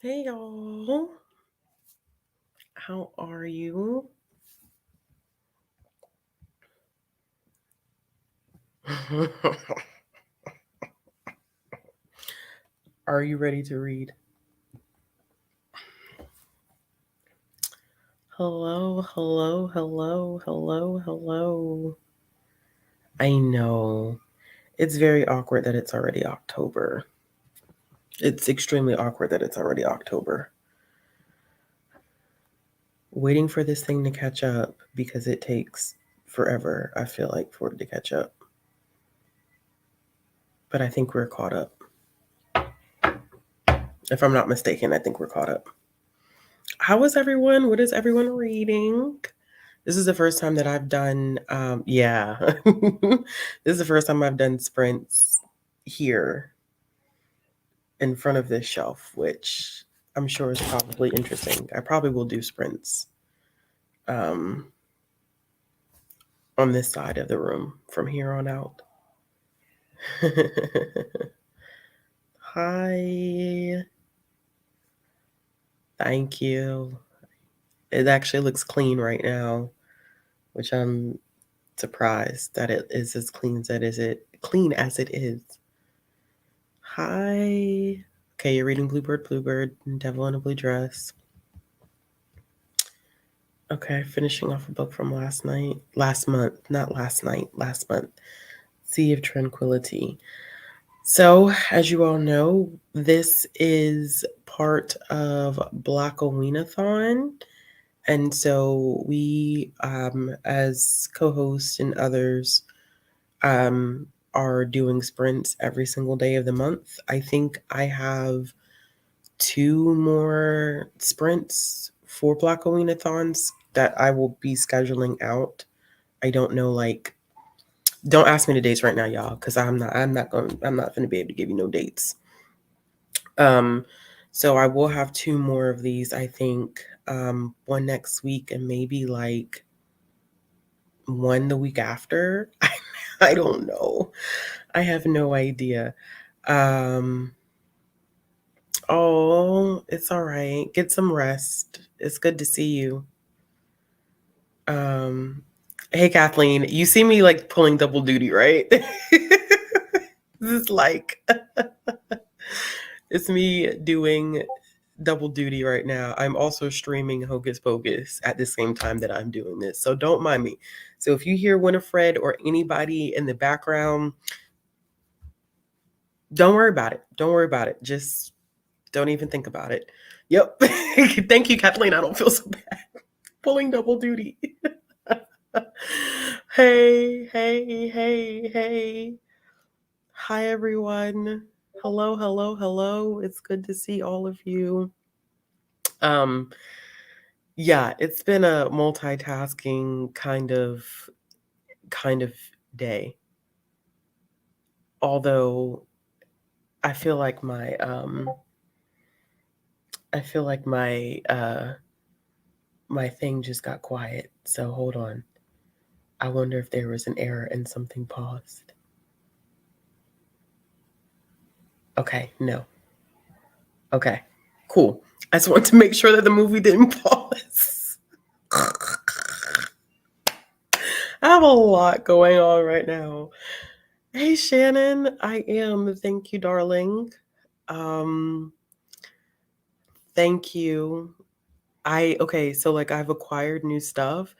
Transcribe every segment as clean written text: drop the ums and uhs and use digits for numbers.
Hey y'all, how are you? Are you ready to read? Hello, hello, hello, hello, hello. I know it's very awkward that it's already October. It's extremely awkward that it's already October. Waiting for this thing to catch up because it takes forever, I feel like, for it to catch up. But I think we're caught up. If I'm not mistaken, I think we're caught up. How is everyone? What is everyone reading? This is the first time that I've done, this is the first time I've done sprints here in front of this shelf, which I'm sure is probably interesting. I probably will do sprints on this side of the room from here on out. Hi. Thank you. It actually looks clean right now, which I'm surprised that it is as clean as it is. Hi. Okay, you're reading Bluebird, Devil in a Blue Dress. Okay, finishing off a book from last month, Sea of Tranquility. So, as you all know, this is part of Blackoweenathon. And so we, as co-hosts and others, are doing sprints every single day of the month. I think I have 2 more sprints for Blackoweenathons that I will be scheduling out. I don't know, don't ask me the dates right now, y'all, because I'm not gonna be able to give you no dates. So I will have 2 more of these, I think, one next week and maybe one the week after. I don't know. I have no idea. Oh, it's all right. Get some rest. It's good to see you. Hey Kathleen, you see me pulling double duty, right? This is it's me doing double duty right now. I'm also streaming Hocus Pocus at the same time that I'm doing this. So don't mind me. So if you hear Winifred or anybody in the background, don't worry about it. Don't worry about it. Just don't even think about it. Yep. Thank you, Kathleen. I don't feel so bad. Pulling double duty. Hey, hey, hey, hey. Hi, everyone. Hello, hello, hello. It's good to see all of you. Yeah, it's been a multitasking kind of day. Although I feel like my my thing just got quiet. So hold on. I wonder if there was an error and something paused. Okay, no. Okay, cool. I just want to make sure that the movie didn't pause. I have a lot going on right now. Hey Shannon, I am. Thank you, darling. Thank you. So I've acquired new stuff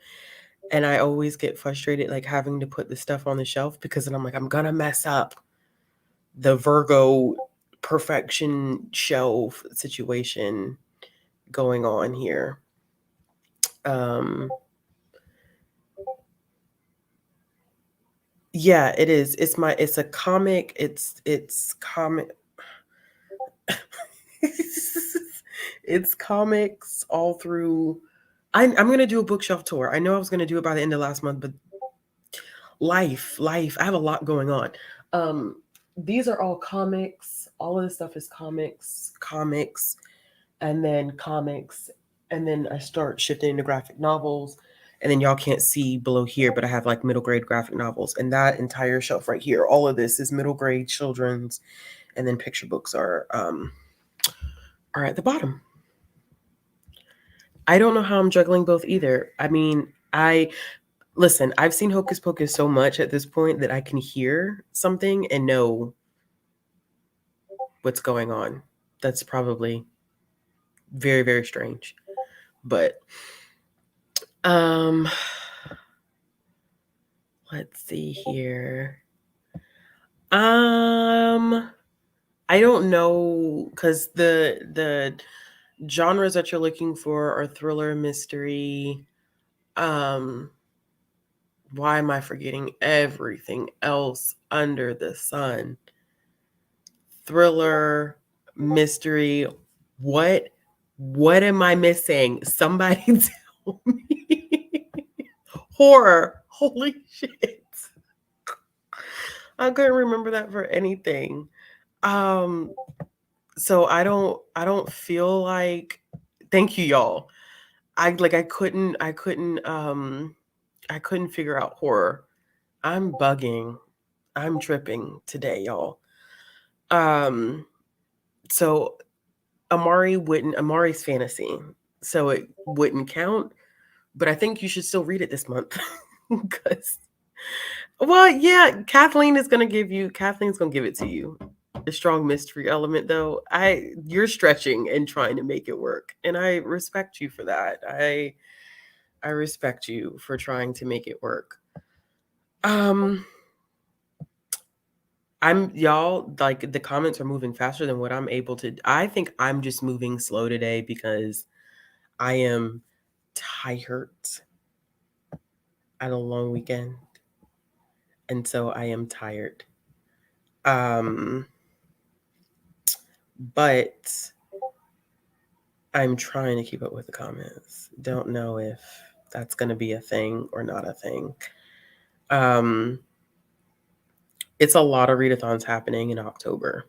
and I always get frustrated having to put the stuff on the shelf because then I'm like, I'm gonna mess up the Virgo perfection shelf situation going on here. Yeah, it is. It's a comic. It's comic. It's comics all through. I'm gonna do a bookshelf tour. I know I was gonna do it by the end of last month, but life. I have a lot going on. These are all comics. All of this stuff is comics, and then comics, and then I start shifting into graphic novels. And then y'all can't see below here, but I have middle grade graphic novels, and that entire shelf right here. All of this is middle grade children's, and then picture books are are at the bottom. I don't know how I'm juggling both either. I mean, listen, I've seen Hocus Pocus so much at this point that I can hear something and know what's going on. That's probably very, very strange. But let's see here. I don't know, because the genres that you're looking for are thriller, mystery. Why am I forgetting everything else under the sun? Thriller, mystery. What am I missing? Somebody tell me. Horror. Holy shit. I couldn't remember that for anything. So I don't feel like, thank you y'all. I couldn't figure out horror. I'm bugging. I'm tripping today, y'all. So Amari's fantasy. So it wouldn't count, but I think you should still read it this month. Because, well, yeah, Kathleen's gonna give it to you. The strong mystery element, though, you're stretching and trying to make it work, and I respect you for that. I respect you for trying to make it work. Y'all, like, the comments are moving faster than what I'm able to. I think I'm just moving slow today because I am tired. I had a long weekend, and so I am tired. But I'm trying to keep up with the comments. Don't know if that's going to be a thing or not a thing. It's a lot of readathons happening in October.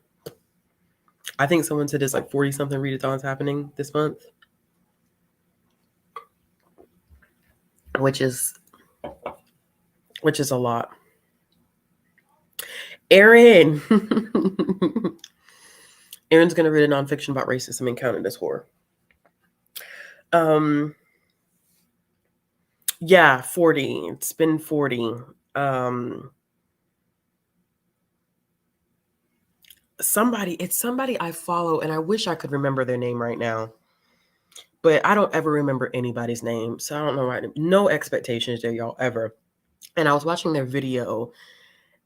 I think someone said there's like 40 something readathons happening this month, which is a lot. Erin. Erin's going to read a nonfiction about racism and count it as horror. Yeah, 40. It's been 40. It's somebody I follow, and I wish I could remember their name right now. But I don't ever remember anybody's name, so I don't know right now. No expectations there, y'all, ever. And I was watching their video,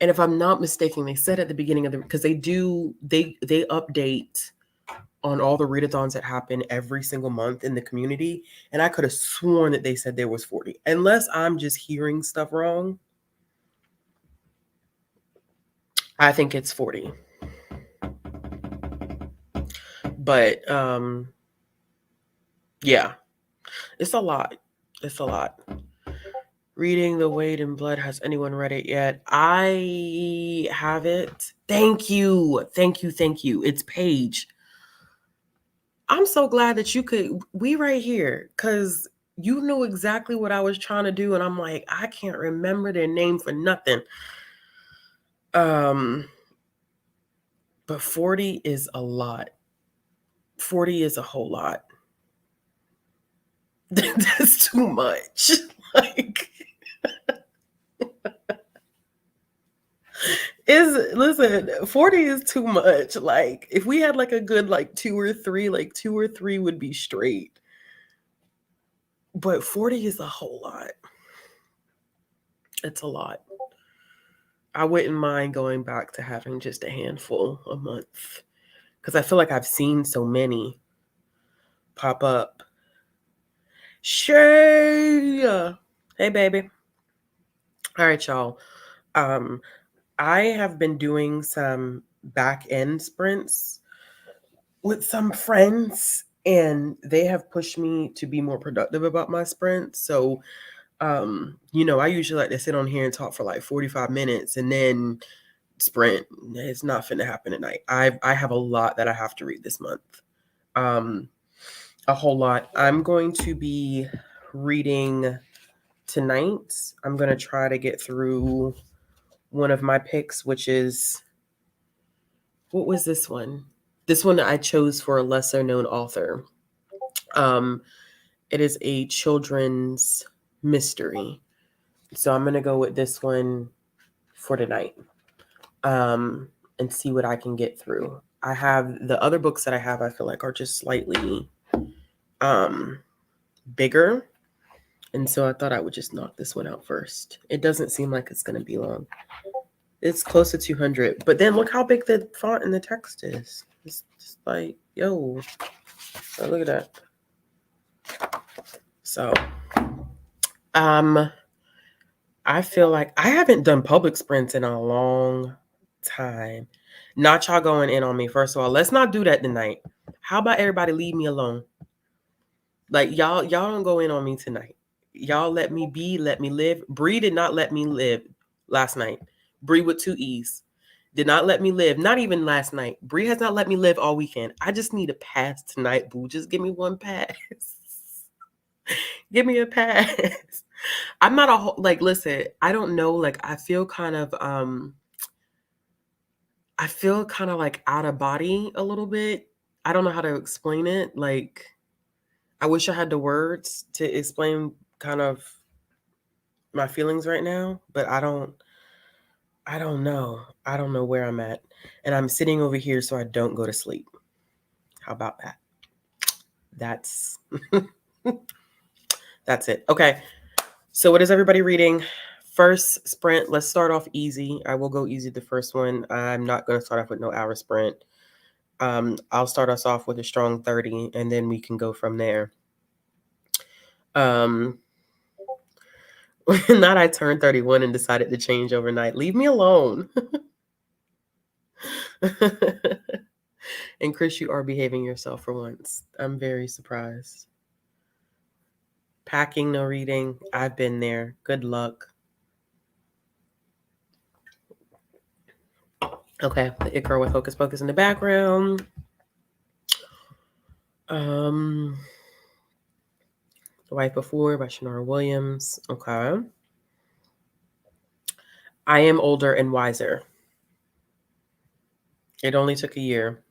and if I'm not mistaken, they said at the beginning of because they update on all the readathons that happen every single month in the community, and I could have sworn that they said there was 40, unless I'm just hearing stuff wrong. I think it's 40. But yeah, it's a lot. It's a lot. Reading The Weight in Blood. Has anyone read it yet? I have it. Thank you. It's Paige. I'm so glad that we right here, because you knew exactly what I was trying to do, and I'm like, I can't remember their name for nothing. But 40 is a lot. 40 is a whole lot. That's too much. Like, listen, 40 is too much. Like, if we had like a good like two or three would be straight. But 40 is a whole lot. It's a lot. I wouldn't mind going back to having just a handful a month, because I feel like I've seen so many pop up. Sharee! Hey, baby. All right, y'all. I have been doing some back-end sprints with some friends, and they have pushed me to be more productive about my sprints. So, I usually like to sit on here and talk for like 45 minutes and then sprint. It's not finna happen at night. I have a lot that I have to read this month. A whole lot. I'm going to be reading tonight. I'm going to try to get through one of my picks, which is, what was this one? This one I chose for a lesser known author. It is a children's mystery. So I'm going to go with this one for tonight. And see what I can get through. I have the other books that I have, I feel like are just slightly bigger. And so I thought I would just knock this one out first. It doesn't seem like it's going to be long. It's close to 200. But then look how big the font and the text is. It's just like, yo. Oh, look at that. So, I feel like I haven't done public sprints in a long time. Not y'all going in on me. First of all, let's not do that tonight. How about everybody leave me alone? Like y'all don't go in on me tonight. Y'all let me be, let me live. Bree did not let me live last night. Bree with 2 E's did not let me live. Not even last night. Bree has not let me live all weekend. I just need a pass tonight, boo. Just give me one pass. Give me a pass. I'm not a listen, I don't know, like I feel kind of like out of body a little bit. I don't know how to explain it. Like I wish I had the words to explain kind of my feelings right now, but I don't know. I don't know where I'm at. And I'm sitting over here so I don't go to sleep. How about that? That's that's it. Okay. So what is everybody reading? First sprint, let's start off easy. I will go easy the first one. I'm not going to start off with no hour sprint. I'll start us off with a strong 30 and then we can go from there. Not I turned 31 and decided to change overnight. Leave me alone. And Chris, you are behaving yourself for once. I'm very surprised. Packing, no reading. I've been there. Good luck. Okay, the It Girl with Hocus Pocus in the background. The Wife Before by Sharee Williams. Okay. I Am Older and Wiser. It only took a year.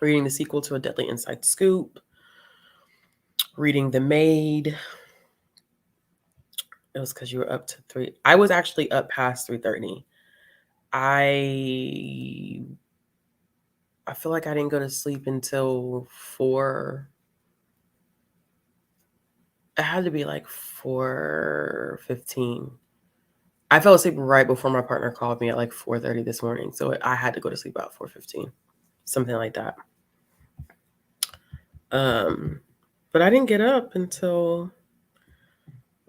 Reading the sequel to A Deadly Inside Scoop. Reading The Maid. It was because you were up to 3. I was actually up past 3:30. I feel like I didn't go to sleep until 4. It had to be like 4:15. I fell asleep right before my partner called me at like 4:30 this morning. So I had to go to sleep about 4:15. Something like that. But I didn't get up until,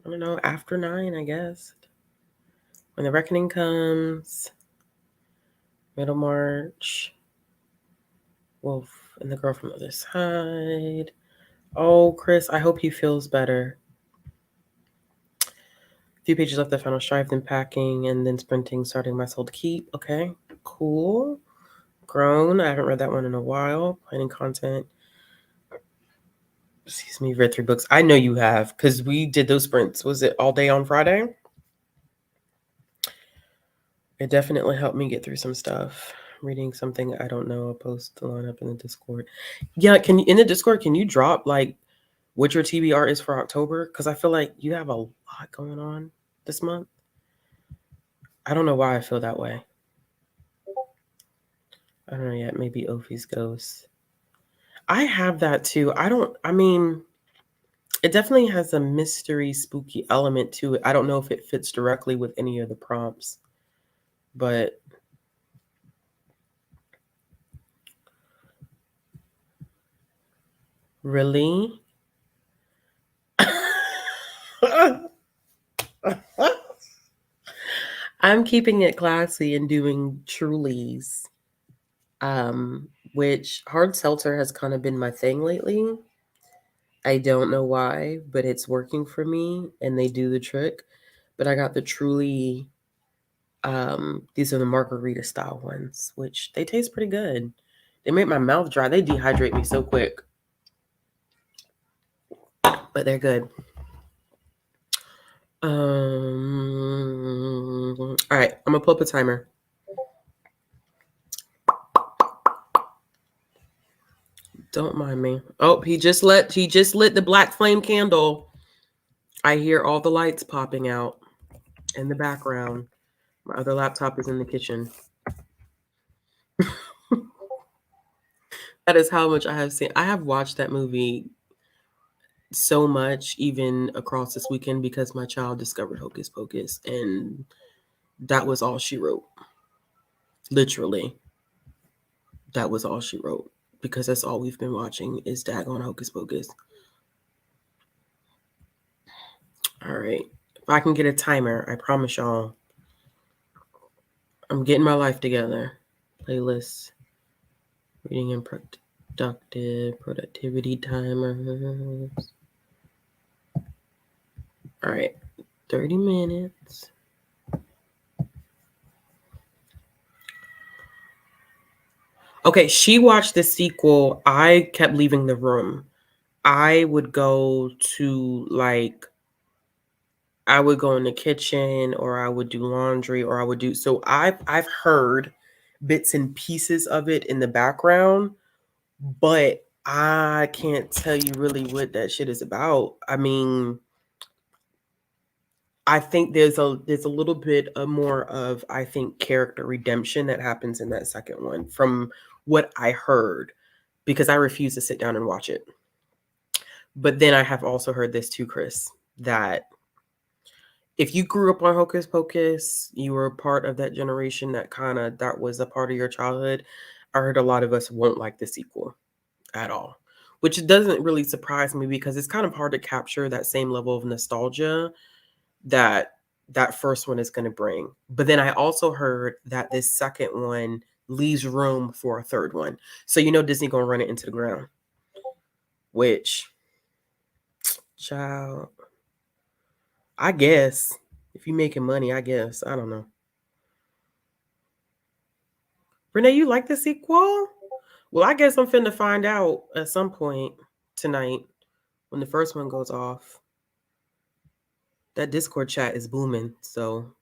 I don't know, after 9, I guess. When the Reckoning comes, Middlemarch, Wolf and the Girl from the Other Side. Oh, Chris, I hope he feels better. A few pages left, the final strive, then packing, and then sprinting, starting My Soul to Keep. Okay, cool. Grown. I haven't read that one in a while. Planning content. Excuse me, read 3 books. I know you have, because we did those sprints. Was it all day on Friday? It definitely helped me get through some stuff. Reading something I don't know. I'll post the lineup in the Discord. Yeah, in the Discord, can you drop like what your TBR is for October? Because I feel like you have a lot going on this month. I don't know why I feel that way. I don't know yet. Maybe Ophi's Ghost. I have that too. It definitely has a mystery, spooky element to it. I don't know if it fits directly with any of the prompts, but really? I'm keeping it classy and doing Trulies, which hard seltzer has kind of been my thing lately. I don't know why, but it's working for me and they do the trick. But I got the Truly, these are the margarita style ones, which they taste pretty good. They make my mouth dry. They dehydrate me so quick, but they're good. All right, I'm gonna pull up a timer. Don't mind me. Oh, he just lit the black flame candle. I hear all the lights popping out in the background. My other laptop is in the kitchen. That is how much I have seen. I have watched that movie so much, even across this weekend, because my child discovered Hocus Pocus, and that was all she wrote. Literally, that was all she wrote, because that's all we've been watching is daggone Hocus Pocus. All right. If I can get a timer, I promise y'all, I'm getting my life together. Playlist, reading and productivity timers. All right, 30 minutes. Okay, she watched the sequel. I kept leaving the room. I would go to I would go in the kitchen, or I would do laundry, or I would do so I've heard bits and pieces of it in the background, but I can't tell you really what that shit is about. I mean, I think there's a little bit of more of, I think, character redemption that happens in that second one from what I heard, because I refuse to sit down and watch it. But then I have also heard this too, Chris, that if you grew up on Hocus Pocus, you were part of that generation that was a part of your childhood. I heard a lot of us won't like the sequel at all, which doesn't really surprise me, because it's kind of hard to capture that same level of nostalgia that that first one is going to bring. But then I also heard that this second one leaves room for a third one. So Disney going to run it into the ground, which, child, I guess if you making money, I guess. I don't know. Renee, you like the sequel? Well, I guess I'm finna find out at some point tonight when the first one goes off. That Discord chat is booming. So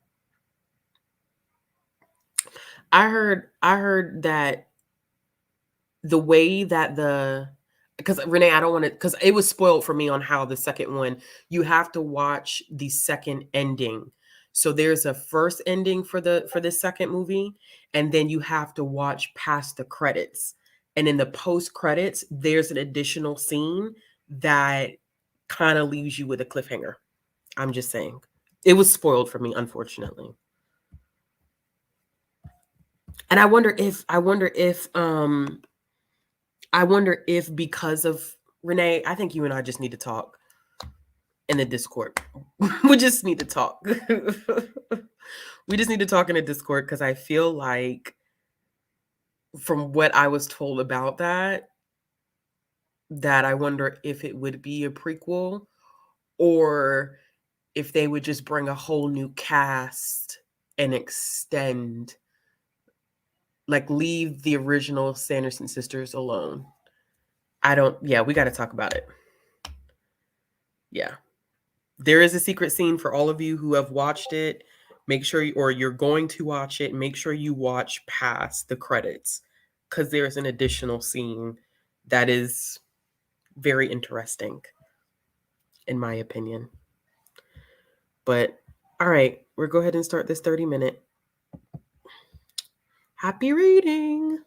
I heard that the way that because Renee, I don't want to, because it was spoiled for me on how the second one, you have to watch the second ending. So there's a first ending for the second movie, and then you have to watch past the credits. And in the post credits, there's an additional scene that kind of leaves you with a cliffhanger. I'm just saying. It was spoiled for me, unfortunately. And I wonder if because of Renee, I think you and I just need to talk in the Discord. We just need to talk. We just need to talk in the Discord, because I feel like, from what I was told about that I wonder if it would be a prequel, or if they would just bring a whole new cast and extend, leave the original Sanderson sisters alone. Yeah, we got to talk about it. Yeah. There is a secret scene for all of you who have watched it. Make sure or you're going to watch it. Make sure you watch past the credits, because there's an additional scene that is very interesting, in my opinion. But all right, we'll go ahead and start this 30-minute. Happy reading.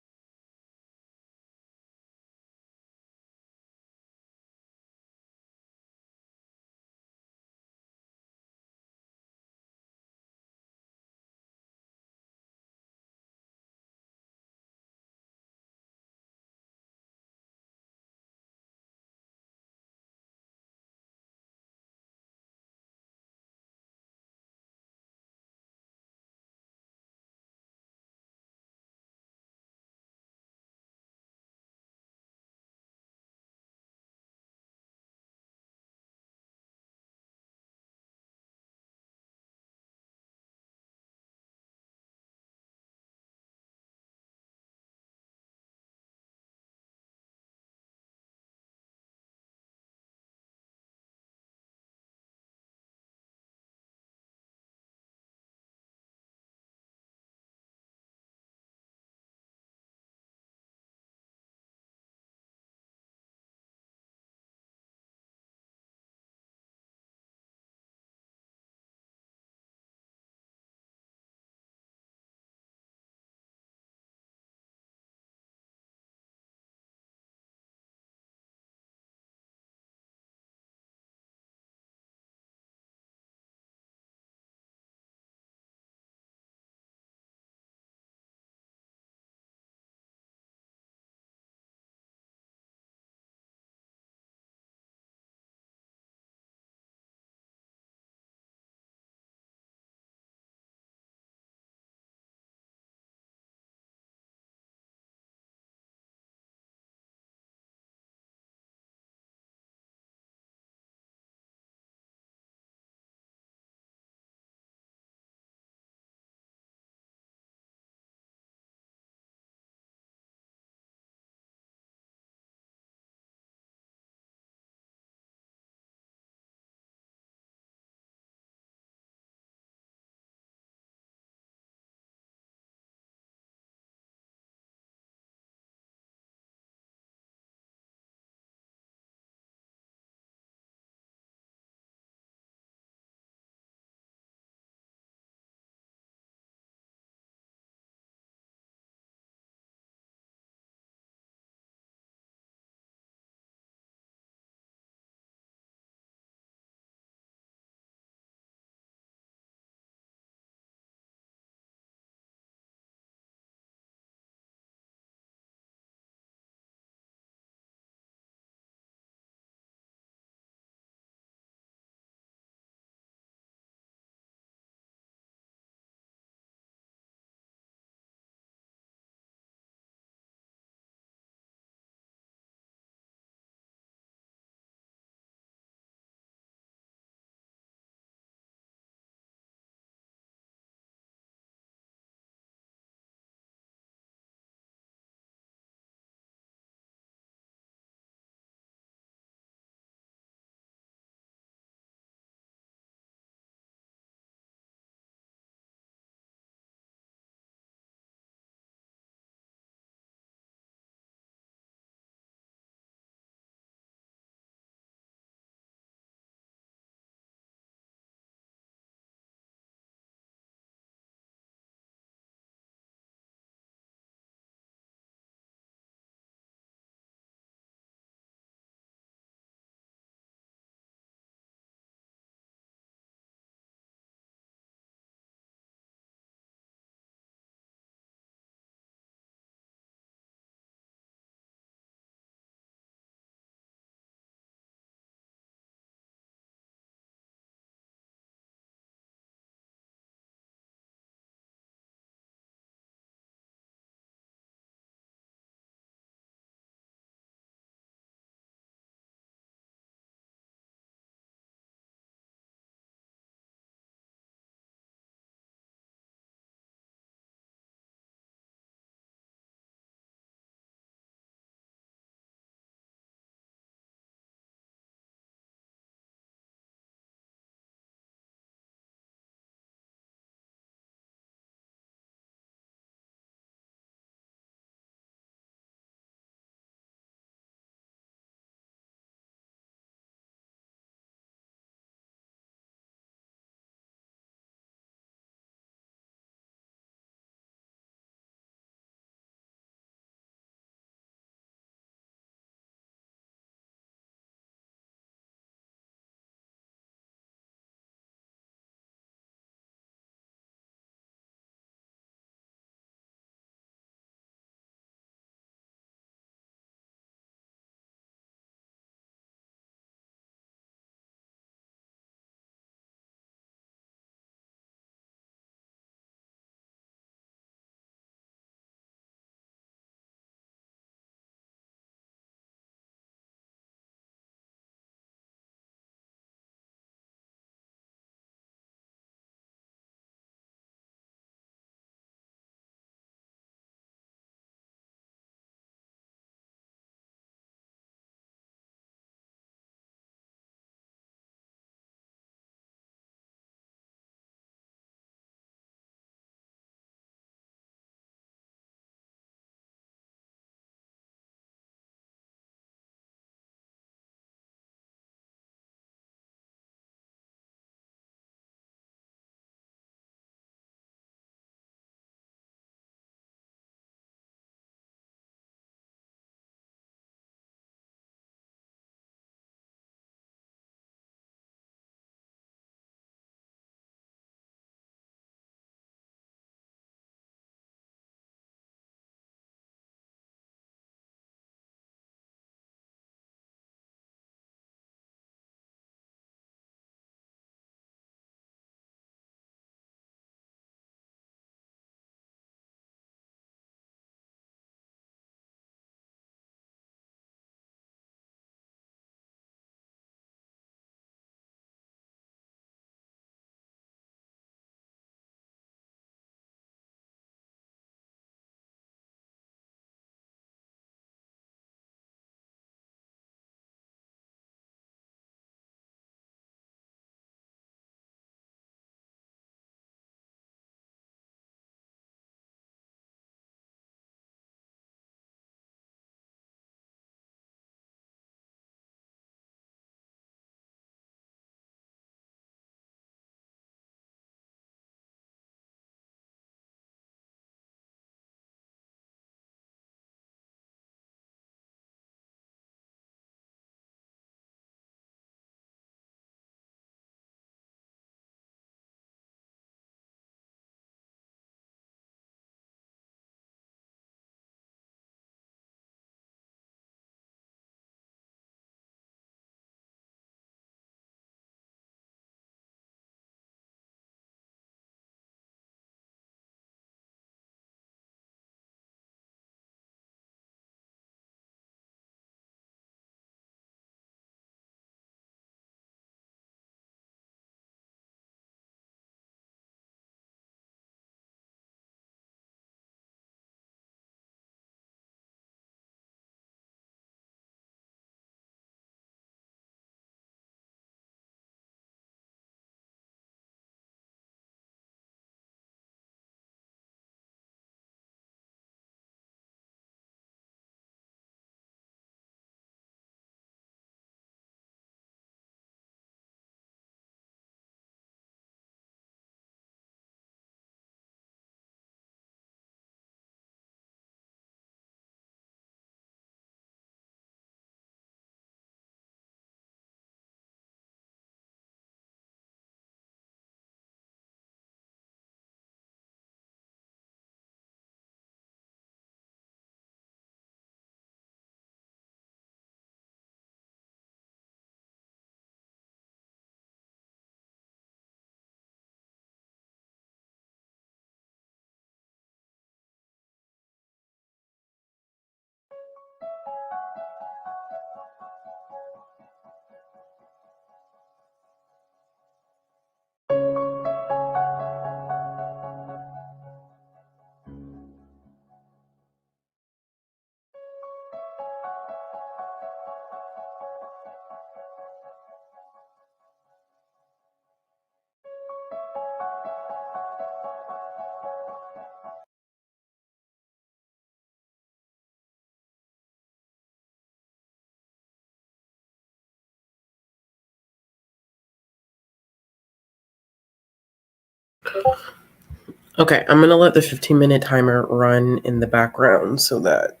Okay, I'm gonna let the 15-minute timer run in the background so that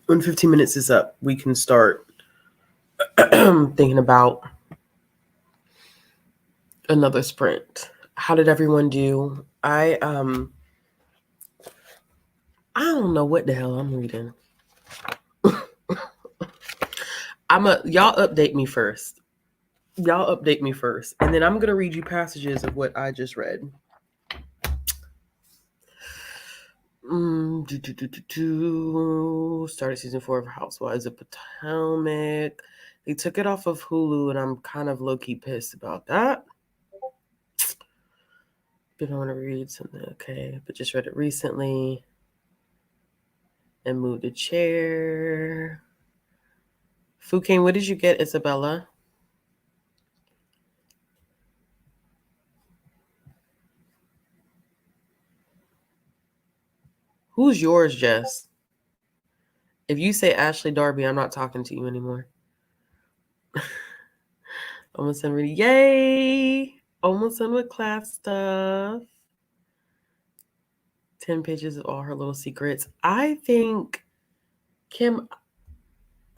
when 15 minutes is up, we can start thinking about another sprint. How did everyone do? I don't know what the hell I'm reading. Y'all update me first. And then I'm gonna read you passages of what I just read. Started season 4 of Housewives of Potomac. They took it off of Hulu, and I'm kind of low-key pissed about that. But I want to read something, okay? But just read it recently. And moved the chair. Fukane, what did you get, Isabella? Who's yours, Jess? If you say Ashley Darby, I'm not talking to you anymore. Almost done reading. Yay! Almost done with class stuff. 10 pages of all her little secrets. I think, Kim,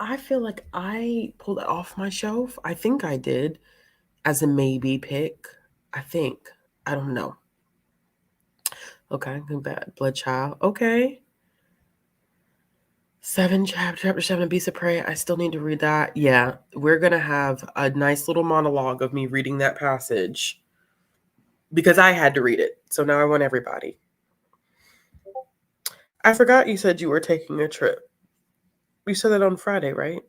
I feel like I pulled it off my shelf. I think I did as a maybe pick. I think. I don't know. Okay, Bad Blood Child. Okay. Chapter 7, Beast of Prey. I still need to read that. Yeah, we're going to have a nice little monologue of me reading that passage because I had to read it. So now I want everybody. I forgot you said you were taking a trip. You said that on Friday, right?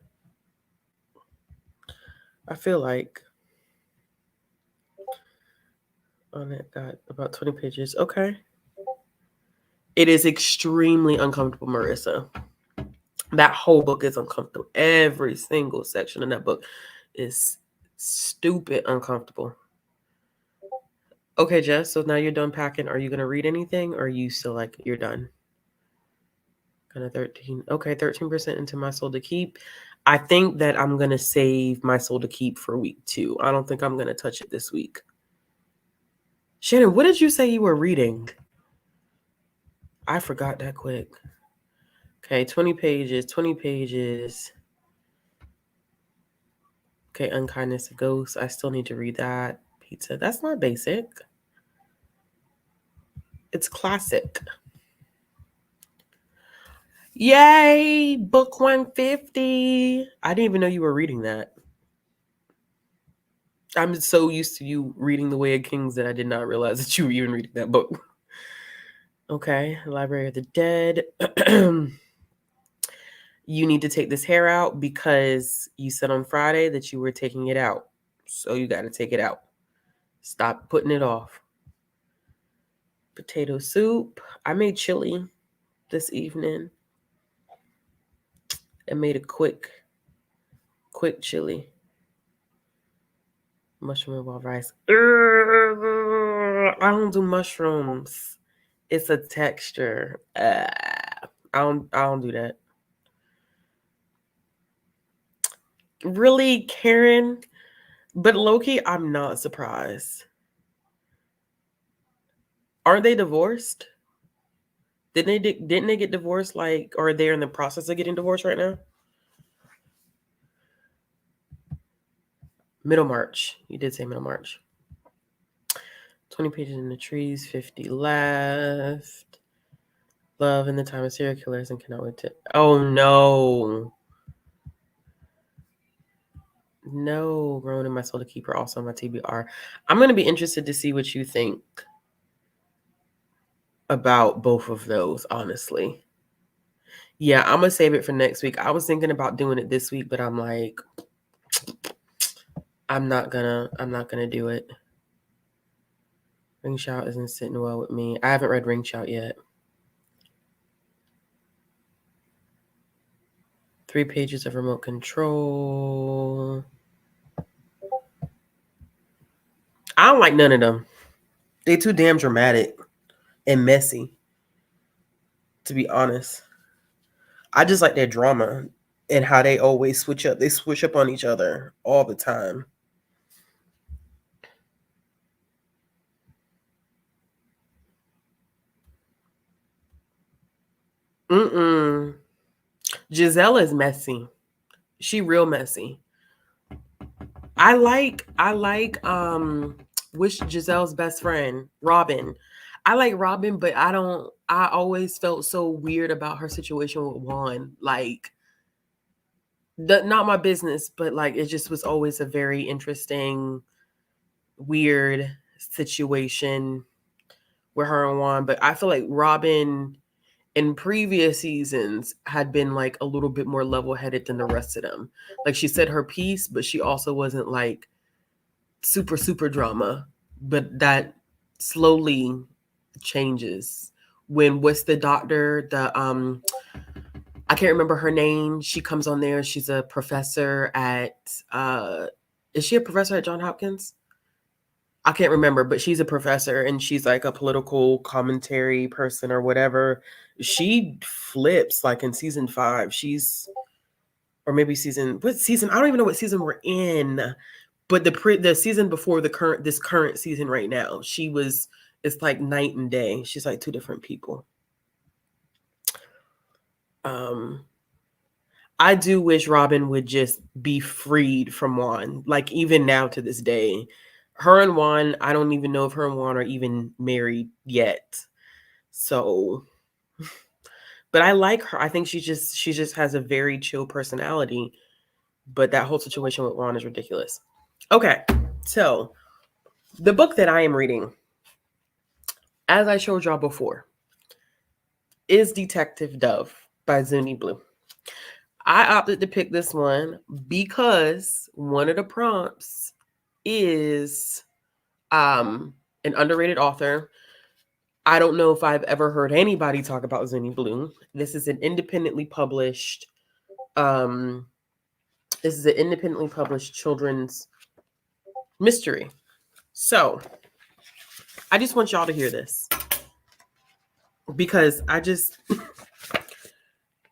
I feel like on it got about 20 pages. Okay. It is extremely uncomfortable, Marissa. That whole book is uncomfortable. Every single section in that book is stupid uncomfortable. Okay, Jess, so now you're done packing. Are you going to read anything, or are you still like, you're done? Kind of 13. Okay, 13% into My Soul to Keep. I think that I'm going to save My Soul to Keep for week 2. I don't think I'm going to touch it this week. Shannon, what did you say you were reading? I forgot that quick. Okay, 20 pages. Okay, Unkindness of Ghosts. I still need to read that. Pizza. That's not basic. It's classic. Yay! Book 150. I didn't even know you were reading that. I'm so used to you reading The Way of Kings that I did not realize that you were even reading that book. Okay, Library of the Dead. You need to take this hair out because you said on Friday that you were taking it out. So you got to take it out. Stop putting it off. Potato soup. I made chili this evening. I made a quick chili. Mushroom and wild rice. I don't do mushrooms. It's a texture. I don't do that. Really, Karen? But low-key, I'm not surprised. Aren't they divorced? Didn't they get divorced, like, or they're in the process of getting divorced right now? Middle March. You did say middle March. 20 pages in the trees, 50 left. Love in the Time of Serial Killers and Cannot Wait to... Oh, no. No, Grown in My Soul to Keep are also on my TBR. I'm going to be interested to see what you think about both of those, honestly. Yeah, I'm going to save it for next week. I was thinking about doing it this week, but I'm like, I'm not gonna do it. Ring Shout isn't sitting well with me. I haven't read Ring Shout yet. 3 pages of Remote Control. I don't like none of them. They too damn dramatic and messy, to be honest. I just like their drama and how they always switch up. They switch up on each other all the time. Mm-mm. Giselle is messy. She real messy. I like which Giselle's best friend, Robin. I like Robin, but I always felt so weird about her situation with Juan. Like not my business, but like it just was always a very interesting, weird situation with her and Juan. But I feel like Robin in previous seasons had been like a little bit more level headed than the rest of them. Like she said her piece, but she also wasn't like super drama. But that slowly changes when what's the doctor, the I can't remember her name. She comes on there. She's a professor at is she a professor at Johns Hopkins? I can't remember, but she's a professor and she's like a political commentary person or whatever. She flips like in season 5. Or maybe what season? I don't even know what season we're in. But the season before this current season right now, it's like night and day. She's like two different people. I do wish Robin would just be freed from Juan. Like even now to this day, her and Juan, I don't even know if her and Juan are even married yet. So, but I like her. I think she just has a very chill personality. But that whole situation with Juan is ridiculous. Okay, so the book that I am reading, as I showed y'all before, is Detective Dove by Zuni Blue. I opted to pick this one because one of the prompts is an underrated author. I don't know if I've ever heard anybody talk about Zuni Blue. This is an independently published children's mystery. So I just want y'all to hear this because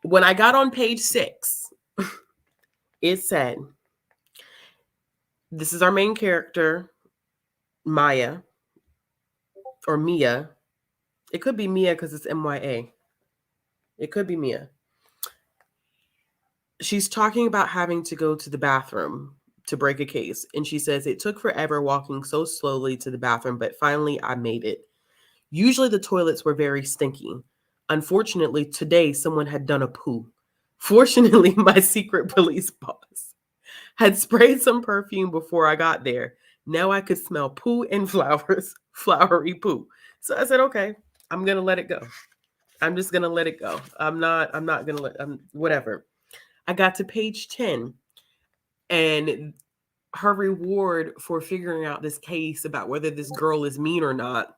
when I got on page 6, it said, this is our main character, Maya, or Mia. It could be Mia because it's MYA. It could be Mia. She's talking about having to go to the bathroom to break a case. And she says, it took forever walking so slowly to the bathroom, but finally I made it. Usually the toilets were very stinky. Unfortunately, today someone had done a poo. Fortunately, my secret police boss had sprayed some perfume before I got there. Now I could smell poo and flowers, flowery poo. So I said, okay, I'm going to let it go. I'm just going to let it go. I'm not going to whatever. I got to page 10 and her reward for figuring out this case about whether this girl is mean or not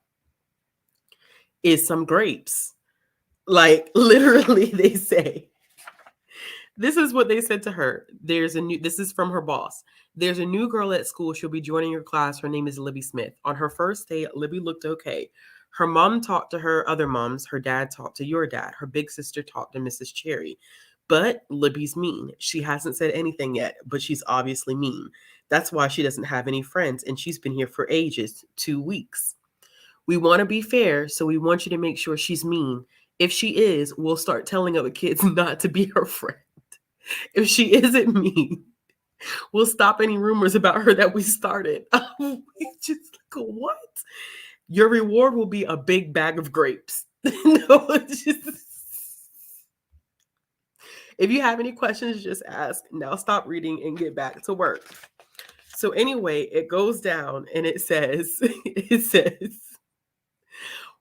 is some grapes. Like literally they say, this is what they said to her. This is from her boss. There's a new girl at school. She'll be joining your class. Her name is Libby Smith. On her first day, Libby looked okay. Her mom talked to her other moms. Her dad talked to your dad. Her big sister talked to Mrs. Cherry. But Libby's mean. She hasn't said anything yet, but she's obviously mean. That's why she doesn't have any friends, and she's been here for ages, 2 weeks. We want to be fair, so we want you to make sure she's mean. If she is, we'll start telling other kids not to be her friend. If she isn't mean, we'll stop any rumors about her that we started. Just like, what? Your reward will be a big bag of grapes. No, if you have any questions, just ask. Now stop reading and get back to work. So anyway, it goes down and it says,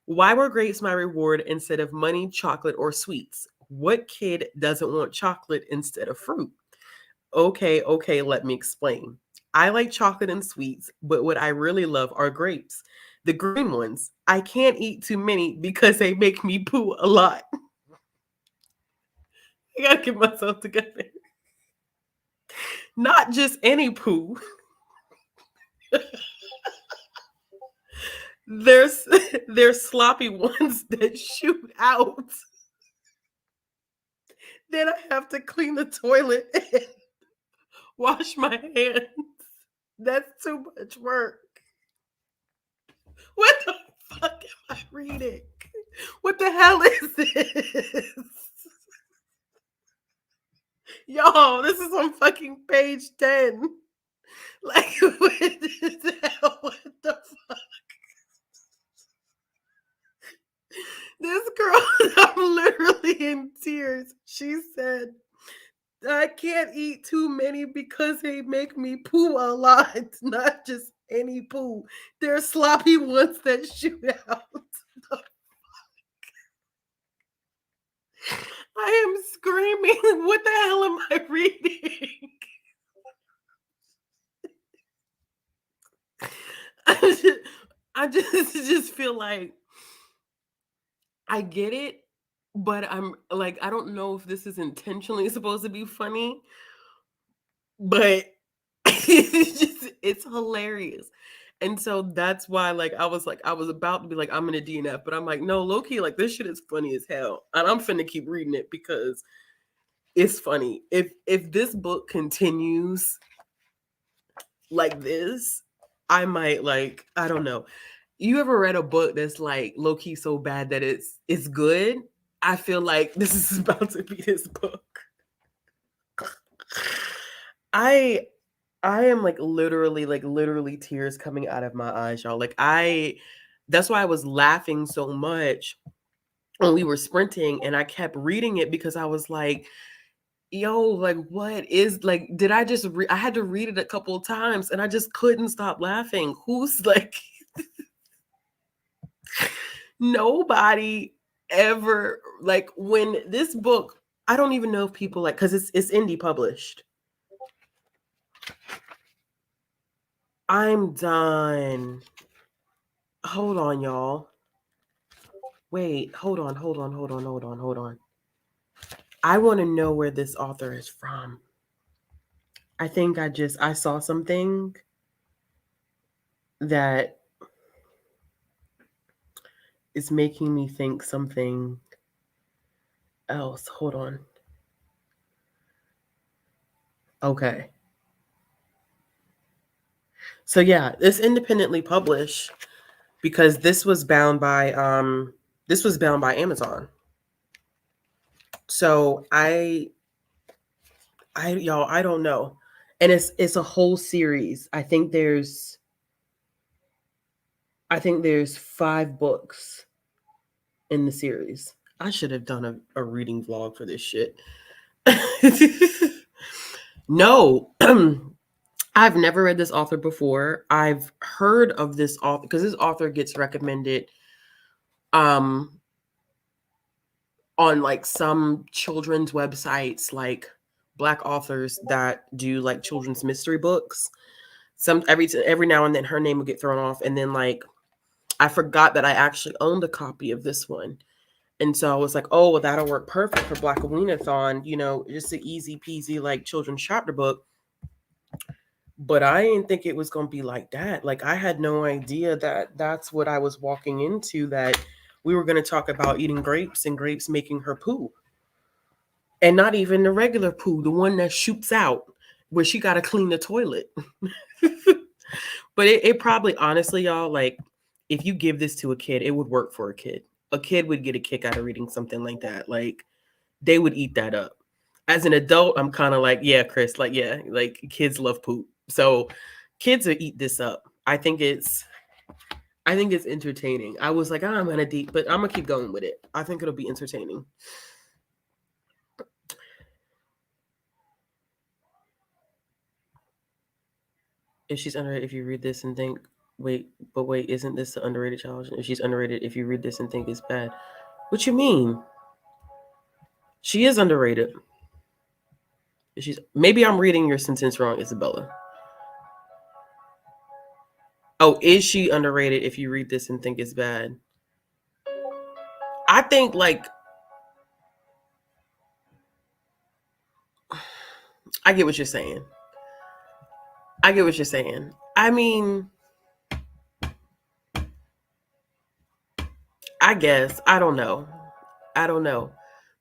why were grapes my reward instead of money, chocolate, or sweets? What kid doesn't want chocolate instead of fruit? Okay, let me explain. I like chocolate and sweets, but what I really love are grapes. The green ones. I can't eat too many because they make me poo a lot. I gotta get myself together. Not just any poo. There's sloppy ones that shoot out. Then I have to clean the toilet and wash my hands. That's too much work. What the fuck am I reading? What the hell is this? y'all, this is on fucking page 10. Like, what the hell? What the fuck? This girl, I'm literally in tears. She said, I can't eat too many because they make me poo a lot. Not just any poo. They're sloppy ones that shoot out. I am screaming. What the hell am I reading? I just feel like I get it, but I'm like, I don't know if this is intentionally supposed to be funny, but it's hilarious. And so that's why, like, I was about to be like, I'm gonna DNF, but I'm like, no, low key, like, this shit is funny as hell. And I'm finna keep reading it because it's funny. If this book continues like this, I might, like, I don't know. You ever read a book that's like low key so bad that it's good? I feel like this is about to be this book. I am like literally tears coming out of my eyes, y'all. Like, that's why I was laughing so much when we were sprinting and I kept reading it because I was like, yo, like, what is, like, did I just I had to read it a couple of times and I just couldn't stop laughing. Who's like nobody ever, like, when this book, I don't even know if people like, because it's indie published. I'm done. Hold on, y'all. Wait, hold on. I want to know where this author is from. I think I saw something that is making me think something else. Hold on. Okay. So yeah, it's independently published because this was bound by Amazon. So y'all, I don't know. And it's a whole series. I think there's 5 books in the series. I should have done a reading vlog for this shit. No, I've never read this author before. I've heard of this author because this author gets recommended on like some children's websites, like Black authors that do like children's mystery books. Every now and then her name would get thrown off, and then like I forgot that I actually owned a copy of this one. And so I was like, oh, well, that'll work perfect for Blackoweenathon, just an easy peasy like children's chapter book. But I didn't think it was going to be like that. Like, I had no idea that that's what I was walking into, that we were going to talk about eating grapes and grapes making her poo. And not even the regular poo, the one that shoots out where she got to clean the toilet. But it probably, honestly, y'all, like, if you give this to a kid, it would work for a kid. A kid would get a kick out of reading something like that. Like, they would eat that up. As an adult, I'm kind of like, yeah, Chris, like, yeah, like, kids love poop. So kids will eat this up. I think it's entertaining. I was like, I'm gonna deep, but I'm gonna keep going with it. I think it'll be entertaining. If she's underrated, if you read this and think, wait, isn't this the underrated challenge? If she's underrated, if you read this and think it's bad, what you mean? She is underrated. Maybe I'm reading your sentence wrong, Isabella. Oh, is she underrated if you read this and think it's bad? I think, like, I get what you're saying. I mean, I guess. I don't know.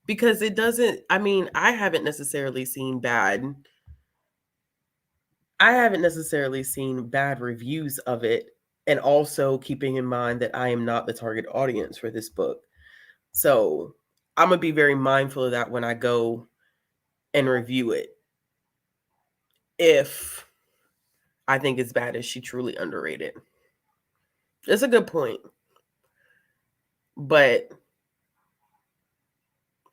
Because it doesn't, I mean, I haven't necessarily seen bad reviews of it. And also keeping in mind that I am not the target audience for this book. So I'm going to be very mindful of that when I go and review it. if I think it's bad, is she truly underrated? It's a good point. But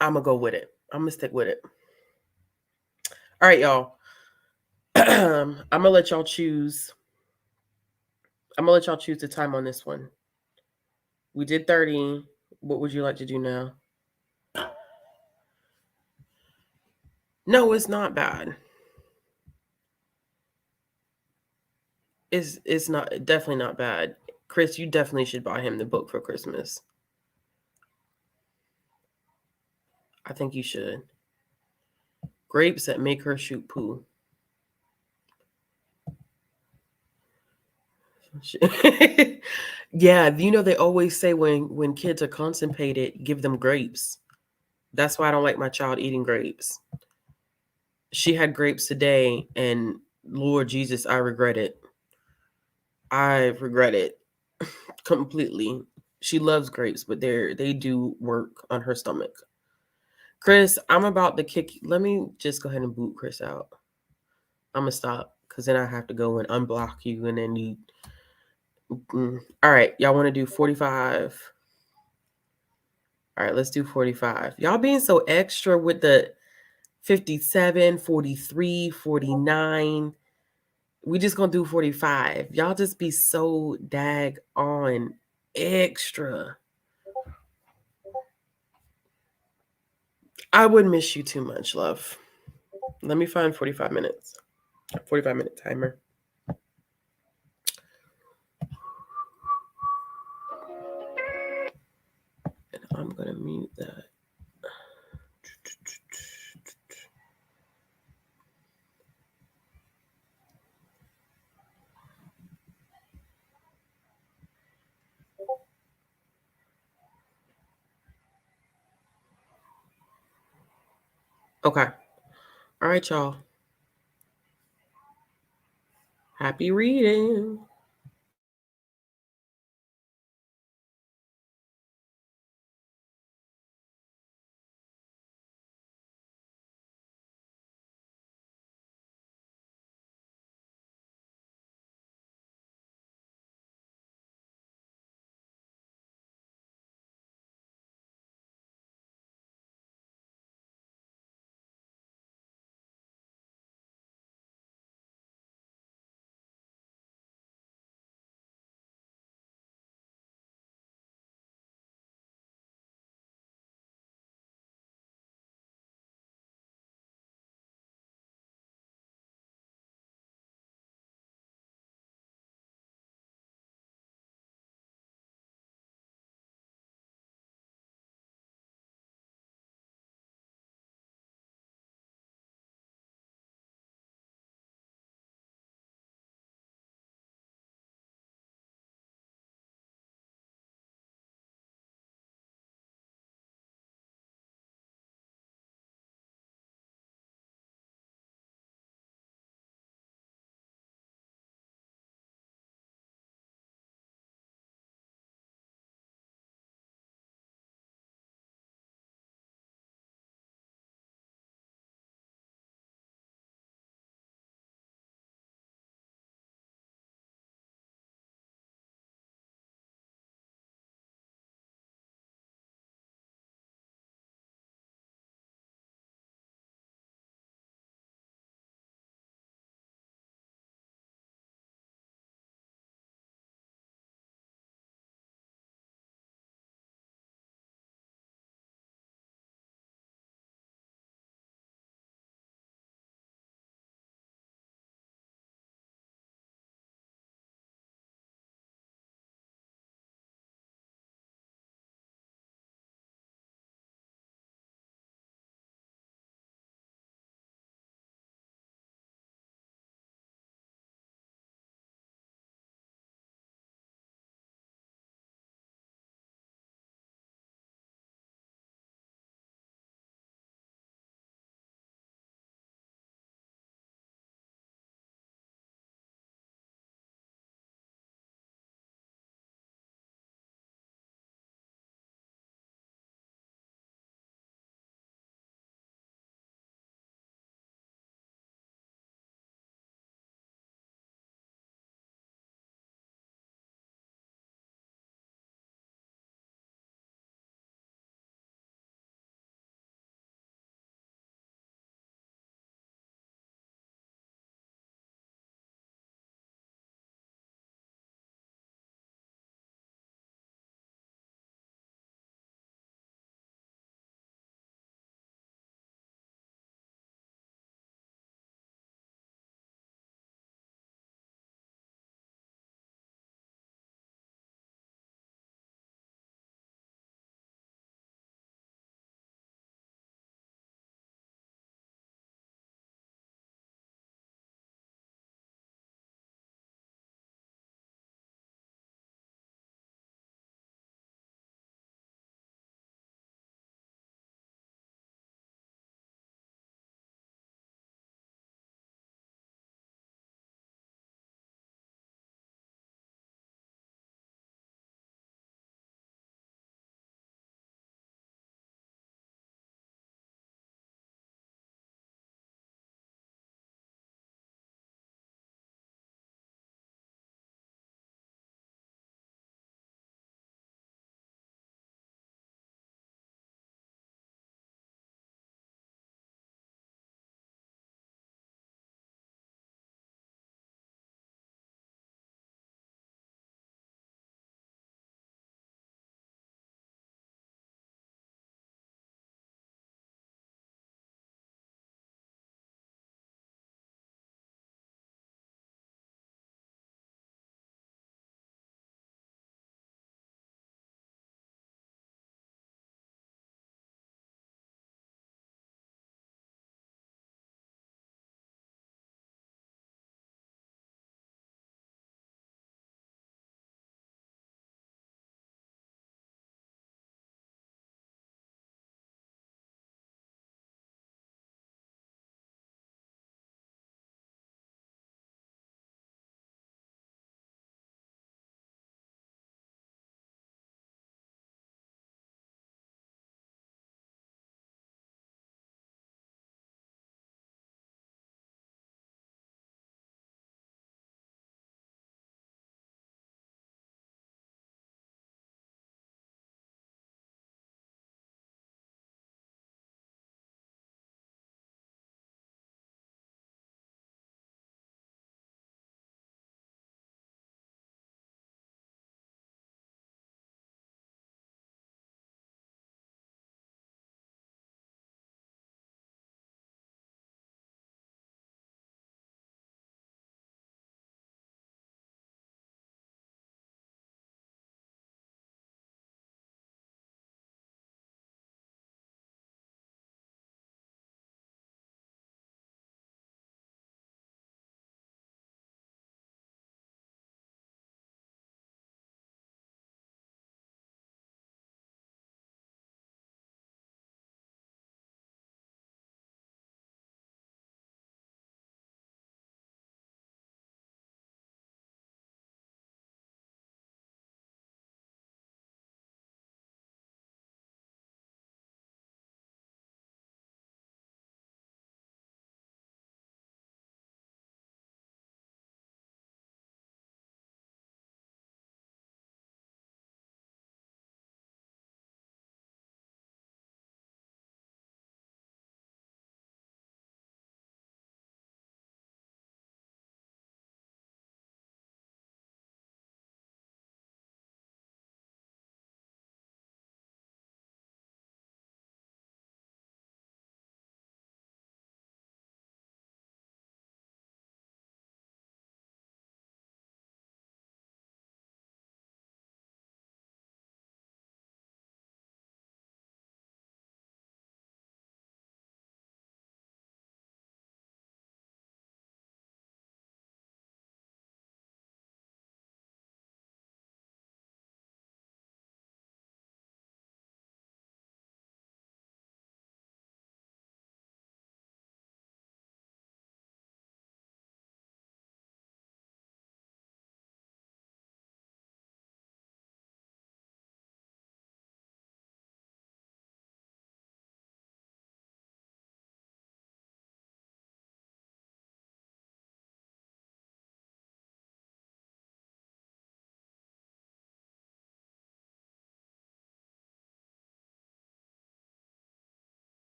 I'm going to go with it. I'm going to stick with it. All right, y'all. I'm going to let y'all choose. I'm going to let y'all choose the time on this one. We did 30. What would you like to do now? No, it's not bad. It's not, definitely not bad. Chris, you definitely should buy him the book for Christmas. I think you should. Grapes that make her shoot poo. Yeah, they always say when kids are constipated, give them grapes. That's why I don't like my child eating grapes. She had grapes today, and Lord Jesus, I regret it. I regret it completely. She loves grapes, but they do work on her stomach. Chris, I'm about to kick you. Let me just go ahead and boot Chris out. I'm gonna stop because then I have to go and unblock you, and then you. All right, y'all want to do 45? All right, let's do 45. Y'all being so extra with the 57, 43, 49. We just gonna do 45. Y'all just be so dag on extra. I wouldn't miss you too much, love. Let me find 45 minutes. 45-minute timer. And I'm gonna mute that. Okay. All right, y'all. Happy reading.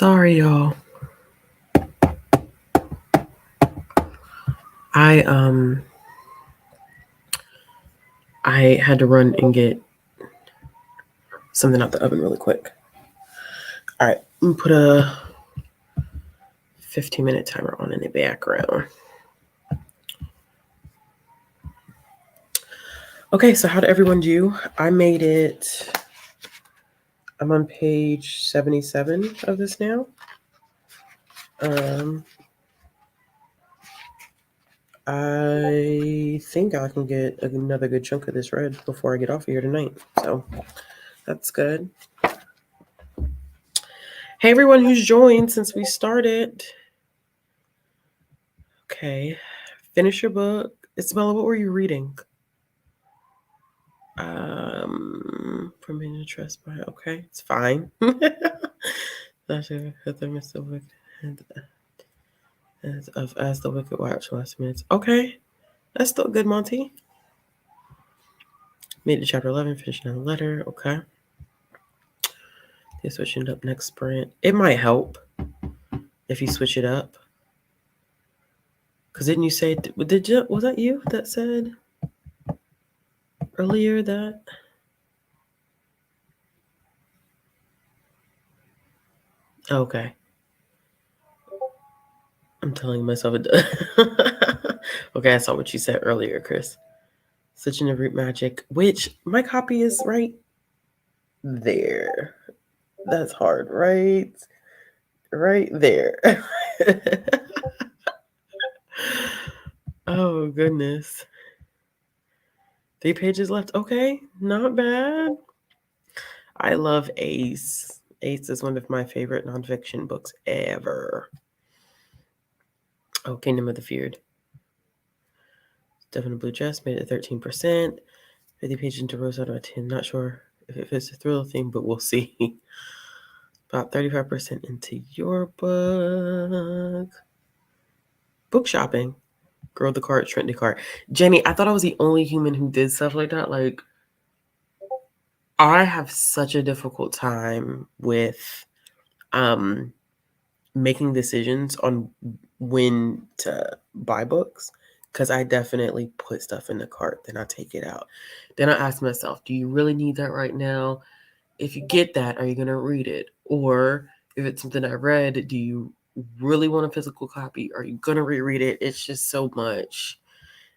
Sorry, y'all. I had to run and get something out the oven really quick. All right, I'm gonna put a 15-minute timer on in the background. Okay, so how did everyone do? I made it. I'm on page 77 of this now. I think I can get another good chunk of this read before I get off of here tonight. So that's good. Hey, everyone who's joined since we started. Okay, finish your book. Isabella, what were you reading? From interest by okay, it's fine. As the wicked watch last minutes. Okay, that's still good, Monty. Made it to chapter 11, finishing a letter. Okay. They switching it up next sprint. It might help if you switch it up. Because didn't you say, was that you that said earlier that? Okay. I'm telling myself it does. Okay, I saw what you said earlier, Chris. Switching to root magic, which my copy is right there. That's hard, right? Right there. Oh, goodness. 3 pages left. Okay, not bad. I love Ace. Ace is one of my favorite nonfiction books ever. Oh, Kingdom of the Feared. Devin Blue Dress made it 13%. 50 pages into Rose out of 10. Not sure if it fits the thriller theme, but we'll see. About 35% into your book. Book shopping. Grow the cart, shrink the cart. Jenny, I thought I was the only human who did stuff like that. Like, I have such a difficult time with making decisions on when to buy books because I definitely put stuff in the cart, then I take it out. Then I ask myself, do you really need that right now? If you get that, are you going to read it? Or if it's something I read, do you really want a physical copy? Are you going to reread it? It's just so much.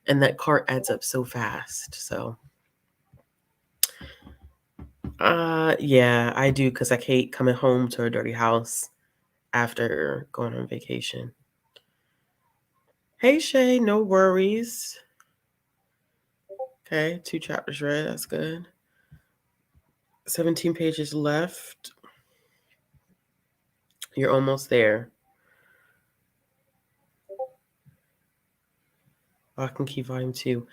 And that cart adds up so fast. So, yeah, I do because I hate coming home to a dirty house after going on vacation. Hey, Shay, no worries. Okay, 2 chapters read. That's good. 17 pages left. You're almost there. Lock and Key Volume 2.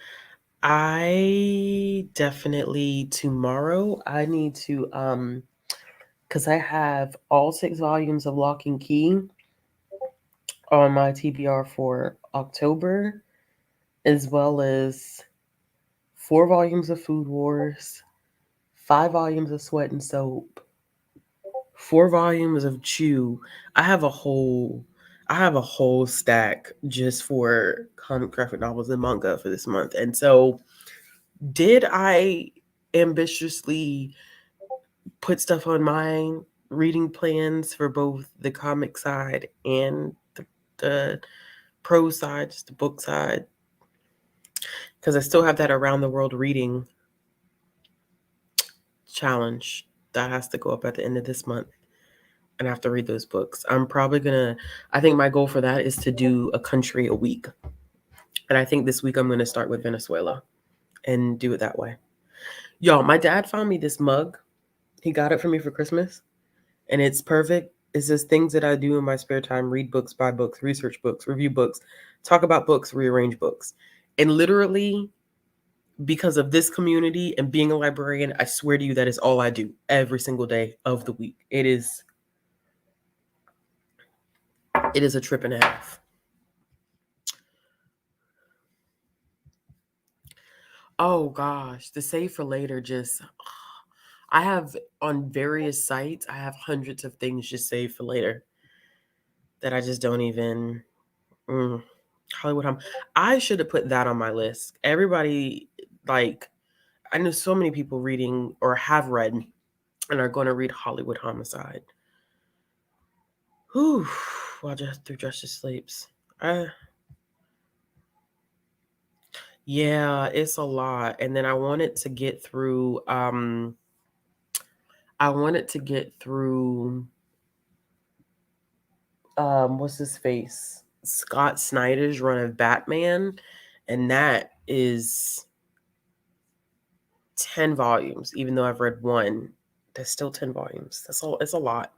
I definitely tomorrow I need to because I have all 6 volumes of Lock and Key on my TBR for October, as well as 4 volumes of Food Wars, 5 volumes of Sweat and Soap, 4 volumes of Chew. I have a whole stack just for comic graphic novels and manga for this month. And so did I ambitiously put stuff on my reading plans for both the comic side and the prose side, just the book side? Because I still have that around the world reading challenge that has to go up at the end of this month. And I have to read those books. I'm probably I think my goal for that is to do a country a week. And I think this week I'm going to start with Venezuela and do it that way. Y'all, my dad found me this mug. He got it for me for Christmas. And it's perfect. It says things that I do in my spare time: read books, buy books, research books, review books, talk about books, rearrange books. And literally, because of this community and being a librarian, I swear to you, that is all I do every single day of the week. It is a trip and a half. Oh gosh, the save for later just, I have on various sites, I have hundreds of things just saved for later that I just don't even. Hollywood Hum. I should have put that on my list. Everybody, like, I know so many people reading or have read and are going to read Hollywood Homicide. Whew, while just through Justice sleeps. Yeah, it's a lot. And then I wanted to get through what's his face? Scott Snyder's run of Batman, and that is 10 volumes. Even though I've read one, that's still 10 volumes. That's all. It's a lot.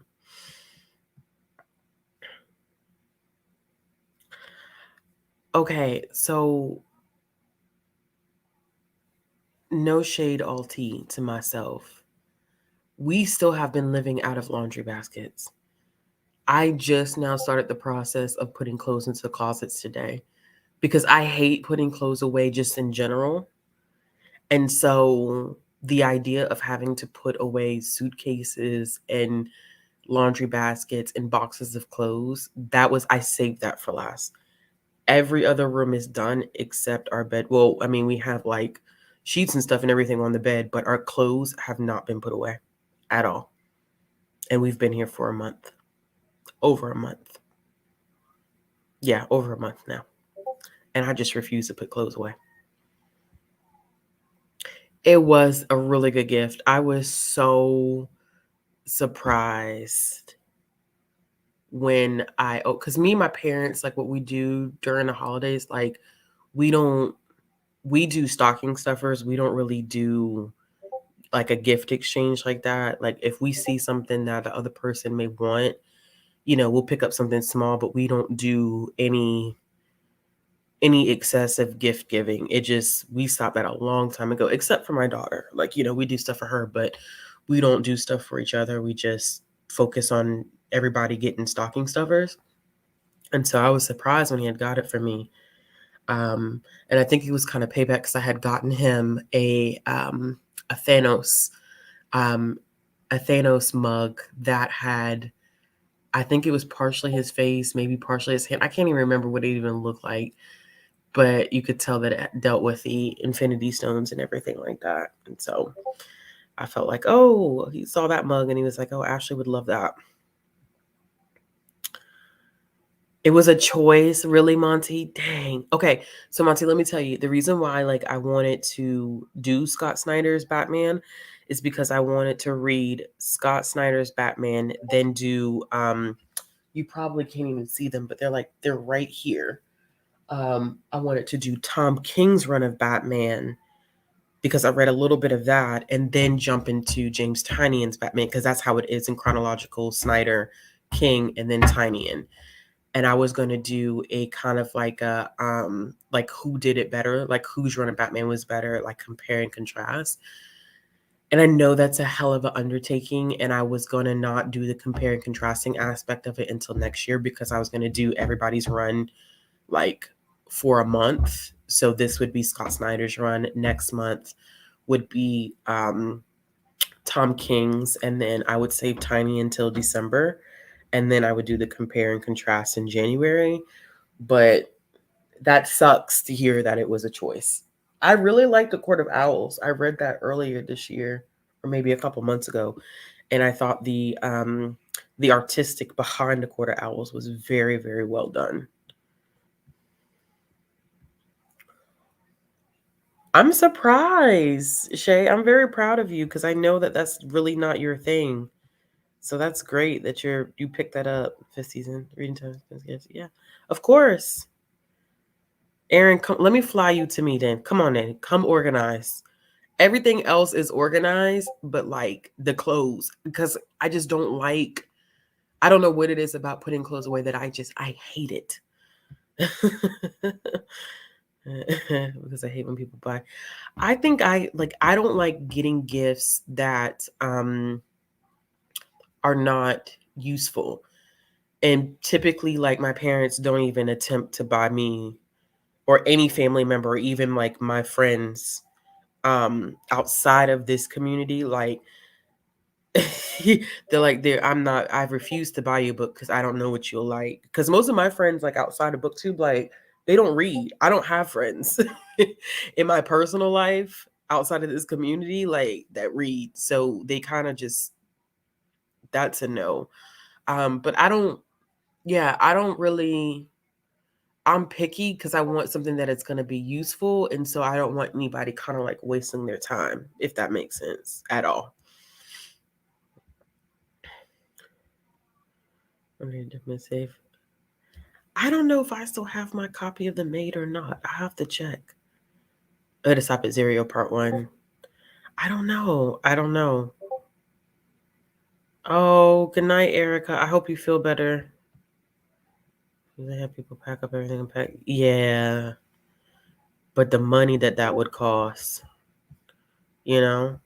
Okay, so no shade, all tea to myself. We still have been living out of laundry baskets. I just now started the process of putting clothes into the closets today because I hate putting clothes away just in general. And so the idea of having to put away suitcases and laundry baskets and boxes of clothes, I saved that for last. Every other room is done except our bed. Well, I mean, we have like sheets and stuff and everything on the bed, but our clothes have not been put away at all. And we've been here for a month. Over a month. Yeah, over a month now. And I just refuse to put clothes away. It was a really good gift. I was so surprised when because me and my parents, like what we do during the holidays, like we do stocking stuffers. We don't really do like a gift exchange like that. Like if we see something that the other person may want, we'll pick up something small, but we don't do any excessive gift giving. We stopped that a long time ago, except for my daughter. Like, we do stuff for her, but we don't do stuff for each other. We just focus on everybody getting stocking stuffers. And so I was surprised when he had got it for me. And I think it was kind of payback because I had gotten him a Thanos mug that had, I think it was partially his face, maybe partially his hand. I can't even remember what it even looked like, but you could tell that it dealt with the Infinity Stones and everything like that. And so I felt like, oh, he saw that mug and he was like, oh, Ashley would love that. It was a choice, really, Monty? Dang. Okay, so Monty, let me tell you, the reason why I wanted to do Scott Snyder's Batman is because I wanted to read Scott Snyder's Batman, then do you probably can't even see them, but they're right here. I wanted to do Tom King's run of Batman because I read a little bit of that, and then jump into James Tynion's Batman because that's how it is in chronological: Snyder, King, and then Tynion. And I was going to do a kind of like a like who did it better, like whose run of Batman was better, like compare and contrast. And I know that's a hell of an undertaking, and I was going to not do the compare and contrasting aspect of it until next year because I was going to do everybody's run like for a month. So this would be Scott Snyder's run. Next month would be Tom King's, and then I would save Tiny until December, and then I would do the compare and contrast in January. But that sucks to hear that it was a choice. I really like The Court of Owls. I read that earlier this year, or maybe a couple months ago, and I thought the artistic behind The Court of Owls was very, very well done. I'm surprised, Shay. I'm very proud of you because I know that that's really not your thing. So that's great that you picked that up. Fifth season reading time. Yeah, of course. Aaron, come, let me fly you to me then. Come on then. Come organize. Everything else is organized, but like the clothes, because I just don't like, I don't know what it is about putting clothes away that I hate it. Because I hate when people buy. I think I don't like getting gifts that are not useful. And typically like my parents don't even attempt to buy me or any family member or even like my friends outside of this community, like They're like, I've refused to buy you a book because I don't know what you'll like. Because most of my friends, like outside of BookTube, like they don't read. I don't have friends in my personal life outside of this community, like that read. So they kind of just, that's a no. But I don't really, I'm picky because I want something that it's going to be useful. And so I don't want anybody kind of like wasting their time, if that makes sense at all. I need to save. I don't know if I still have my copy of The Maid or not. I have to check. To stop at Zero Part 1. I don't know. I don't know. Oh, good night, Erica. I hope you feel better. They have people pack up everything and pack. Yeah. But the money that would cost, you know?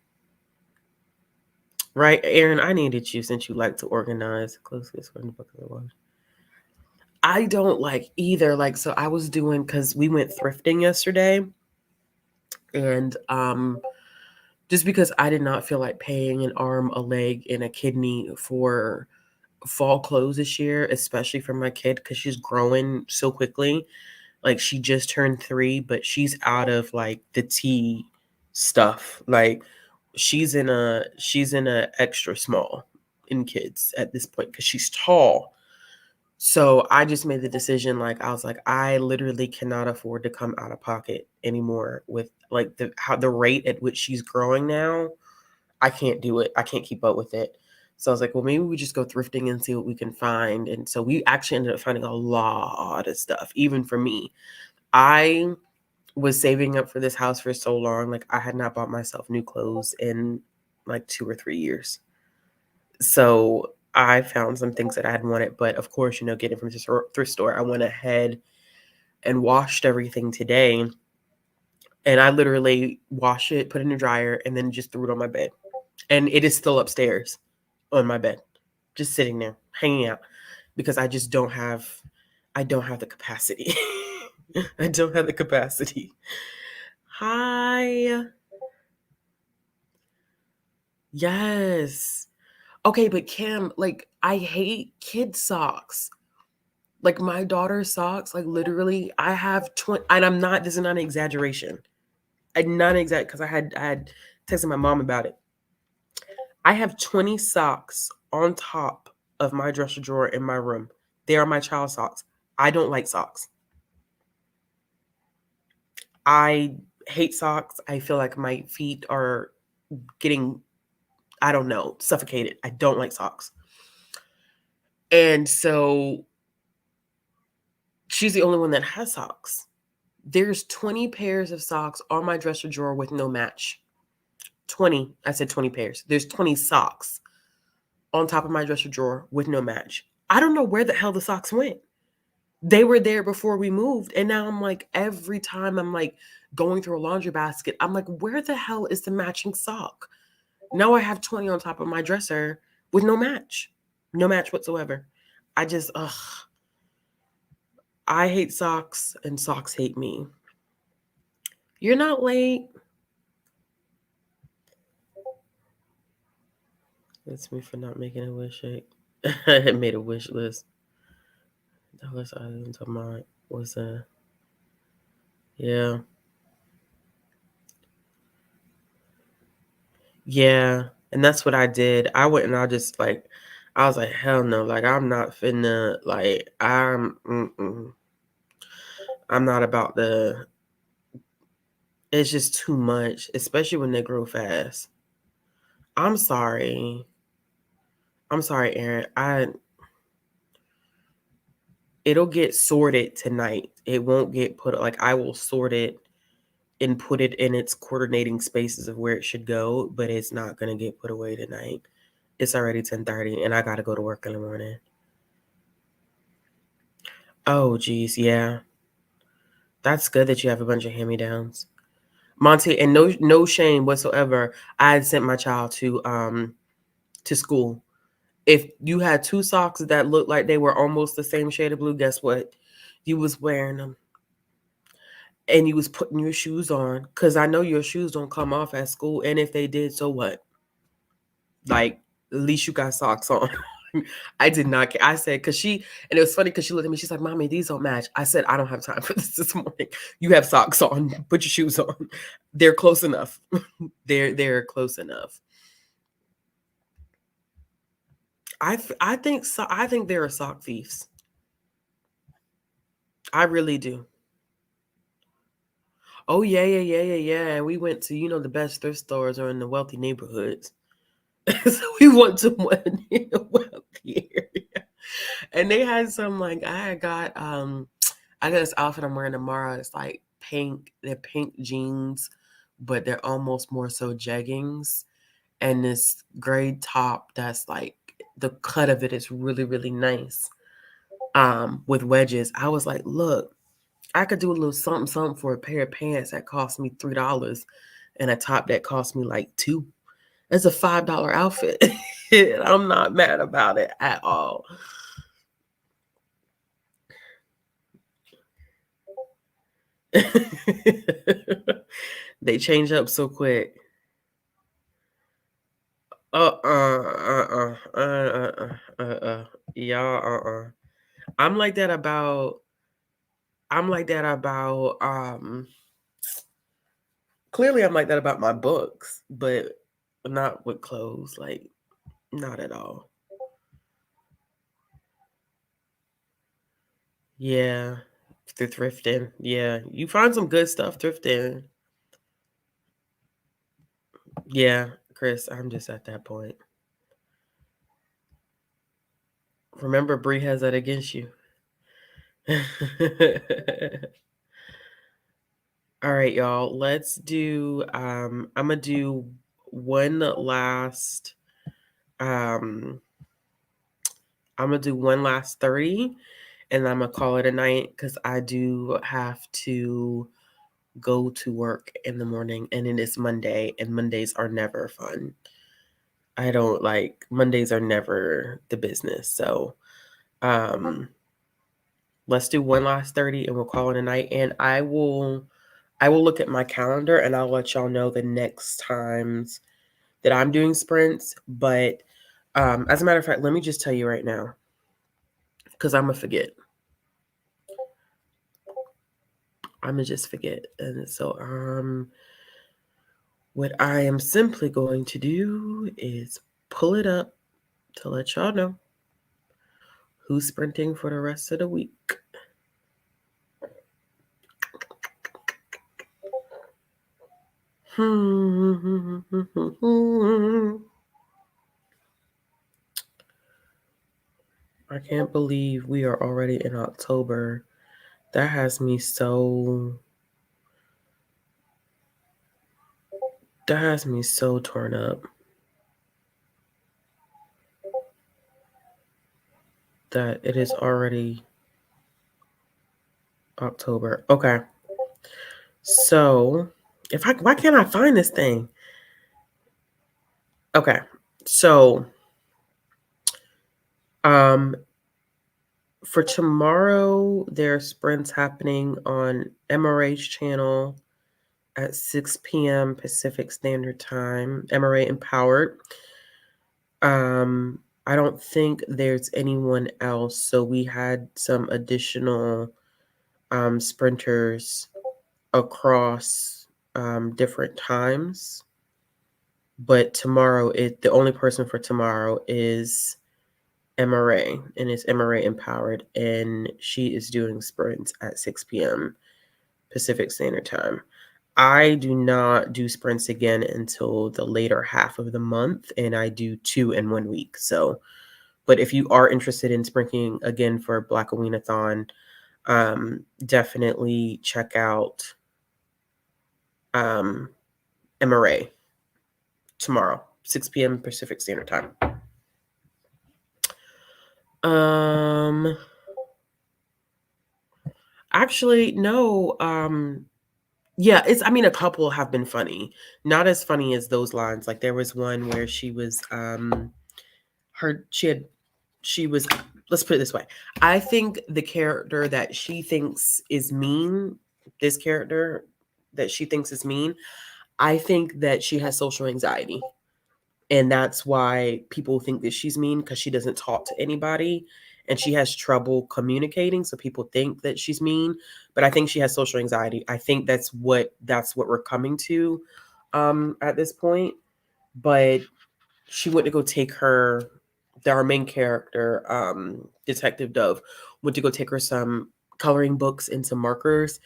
Right, Aaron, I needed you since you like to organize. Closest from the book of the world. I don't like either. Like, so I was doing, because we went thrifting yesterday. And just because I did not feel like paying an arm, a leg, and a kidney for fall clothes this year, especially for my kid, because she's growing so quickly. Like she just turned 3, but she's out of like the tea stuff. Like she's in a extra small in kids at this point because she's tall. So I just made the decision, like I was like, I literally cannot afford to come out of pocket anymore with like the rate at which she's growing now. I can't do it. I can't keep up with it. So I was like, well, maybe we just go thrifting and see what we can find. And so we actually ended up finding a lot of stuff, even for me. I was saving up for this house for so long. Like I had not bought myself new clothes in like 2 or 3 years. So I found some things that I had wanted, but of course, getting from the thrift store, I went ahead and washed everything today. And I literally washed it, put it in the dryer, and then just threw it on my bed. And it is still upstairs on my bed, just sitting there, hanging out, because I just don't have the capacity. I don't have the capacity. Hi. Yes. Okay, but Kim, like I hate kid socks. Like my daughter's socks, like literally, I have 20, and I'm not. This is not an exaggeration. I'm not exact because I had texted my mom about it. I have 20 socks on top of my dresser drawer in my room. They are my child socks. I don't like socks. I hate socks. I feel like my feet are getting, I don't know, suffocated. I don't like socks. And so she's the only one that has socks. There's 20 pairs of socks on my dresser drawer with no match. 20. I said 20 pairs. There's 20 socks on top of my dresser drawer with no match. I don't know where the hell the socks went. They were there before we moved. And now I'm like, every time I'm like going through a laundry basket, I'm like, where the hell is the matching sock? Now I have 20 on top of my dresser with no match. No match whatsoever. I just, I hate socks and socks hate me. You're not late. That's me for not making a wish list. I made a wish list. Dollars items on mine was yeah. Yeah. And that's what I did. I went and I just like I was like, hell no, like I'm not finna like I'm not about the it's just too much, especially when they grow fast. I'm sorry. I'm sorry, Aaron. It'll get sorted tonight. It won't get put like I will sort it and put it in its coordinating spaces of where it should go, but it's not gonna get put away tonight. It's already 10:30 and I gotta go to work in the morning. Oh geez, yeah. That's good that you have a bunch of hand-me-downs. Monty, and no shame whatsoever. I had sent my child to school. If you had 2 socks that looked like they were almost the same shade of blue, guess what? You was wearing them. And you was putting your shoes on. Cause I know your shoes don't come off at school. And if they did, so what? Like least you got socks on. I did not care. I said, because she, and it was funny because she looked at me, she's like, Mommy, these don't match. I said, I don't have time for this morning. You have socks on, put your shoes on. They're close enough. They're close enough. I think there are sock thieves. I really do. Oh yeah. And we went to, the best thrift stores are in the wealthy neighborhoods. So we went to one in the wealthy area. And they had some I got this outfit I'm wearing tomorrow. It's like pink. They're pink jeans, but they're almost more so jeggings. And this gray top that's like the cut of it is really, really nice. With wedges. I was like, look, I could do a little something for a pair of pants that cost me $3 and a top that cost me like $2. It's a $5 outfit. I'm not mad about it at all. They change up so quick. Y'all, I'm like that about clearly I'm like that about my books, but not with clothes, like not at all. Yeah, the thrifting. Yeah, you find some good stuff thrifting. Yeah, Chris, I'm just at that point. Remember, Bree has that against you. All right, y'all. Let's do. I'm gonna do one last. I'm gonna do one last 30, and I'm gonna call it a night because I do have to go to work in the morning, and it is Monday, and Mondays are never fun. I don't like Mondays are never the business. So, let's do one last 30, and we'll call it a night. And I will look at my calendar, and I'll let y'all know the next times that I'm doing sprints. But as a matter of fact, let me just tell you right now, because I'm gonna forget. I'm gonna just forget. And so what I am simply going to do is pull it up to let y'all know who's sprinting for the rest of the week. I can't believe we are already in October. That has me so torn up. That it is already October. Okay. So, why can't I find this thing? Okay. So, for tomorrow, there are sprints happening on MRA's channel at 6 p.m. Pacific Standard Time. MRA Empowered. I don't think there's anyone else. So we had some additional sprinters across different times. But tomorrow, the only person for tomorrow is MRA, and it's MRA Empowered, and she is doing sprints at 6 p.m. Pacific Standard Time. I do not do sprints again until the later half of the month, and I do 2 in 1 week. So, but if you are interested in sprinting again for Blackoweenathon, definitely check out MRA tomorrow, 6 p.m. Pacific Standard Time. Actually, no. Yeah, a couple have been funny. Not as funny as those lines. Like there was one where she was let's put it this way. I think the character that she thinks is mean, this character that she thinks is mean, I think that she has social anxiety. And that's why people think that she's mean, because she doesn't talk to anybody and she has trouble communicating. So people think that she's mean, but I think she has social anxiety. I think that's what we're coming to at this point. But she went to go take our main character, Detective Dove, went to go take her some coloring books and some markers.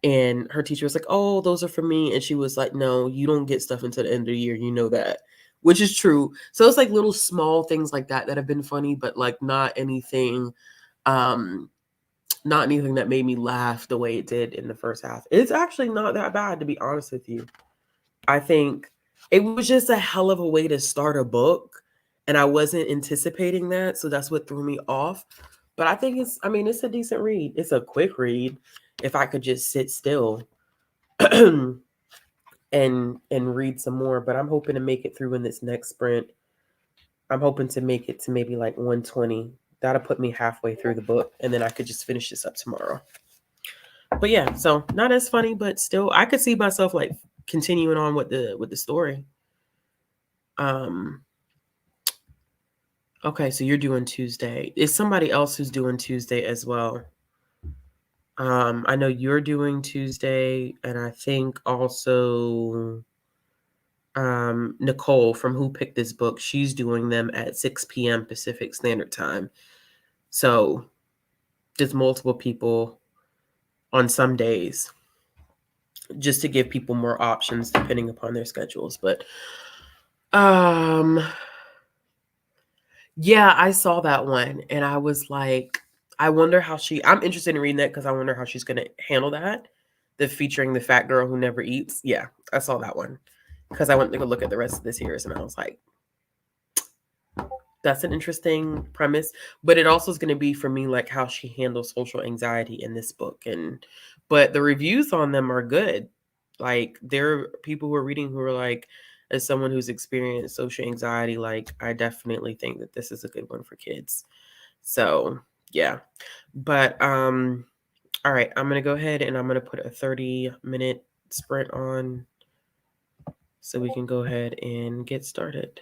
And her teacher was like, "Oh, those are for me." And she was like, "No, you don't get stuff until the end of the year. You know that," which is true. So it's like little small things like that have been funny, but like um, not anything that made me laugh the way it did in the first half. It's actually not that bad, to be honest with you. I think it was just a hell of a way to start a book, and I wasn't anticipating that, so that's what threw me off. But I think it's a decent read. It's a quick read if I could just sit still and read some more. But I'm hoping to make it through in this next sprint. I'm hoping to make it to maybe like 120. That'll put me halfway through the book, and then I could just finish this up tomorrow. But yeah, so not as funny, but still I could see myself like continuing on with the story. Okay, so you're doing Tuesday. Is somebody else who's doing Tuesday as well? I know you're doing Tuesday, and I think also Nicole from Who Picked This Book, she's doing them at 6 p.m. Pacific Standard Time. So there's multiple people on some days, just to give people more options depending upon their schedules. But yeah, I saw that one and I was like, I'm interested in reading that because I wonder how she's gonna handle that. The featuring the fat girl who never eats. Yeah, I saw that one. Because I went to go look at the rest of the series and I was like, that's an interesting premise. But it also is gonna be for me like how she handles social anxiety in this book. But the reviews on them are good. Like there are people who are reading who are like, as someone who's experienced social anxiety, like I definitely think that this is a good one for kids. So yeah. But all right, I'm gonna go ahead and I'm gonna put a 30-minute sprint on so we can go ahead and get started.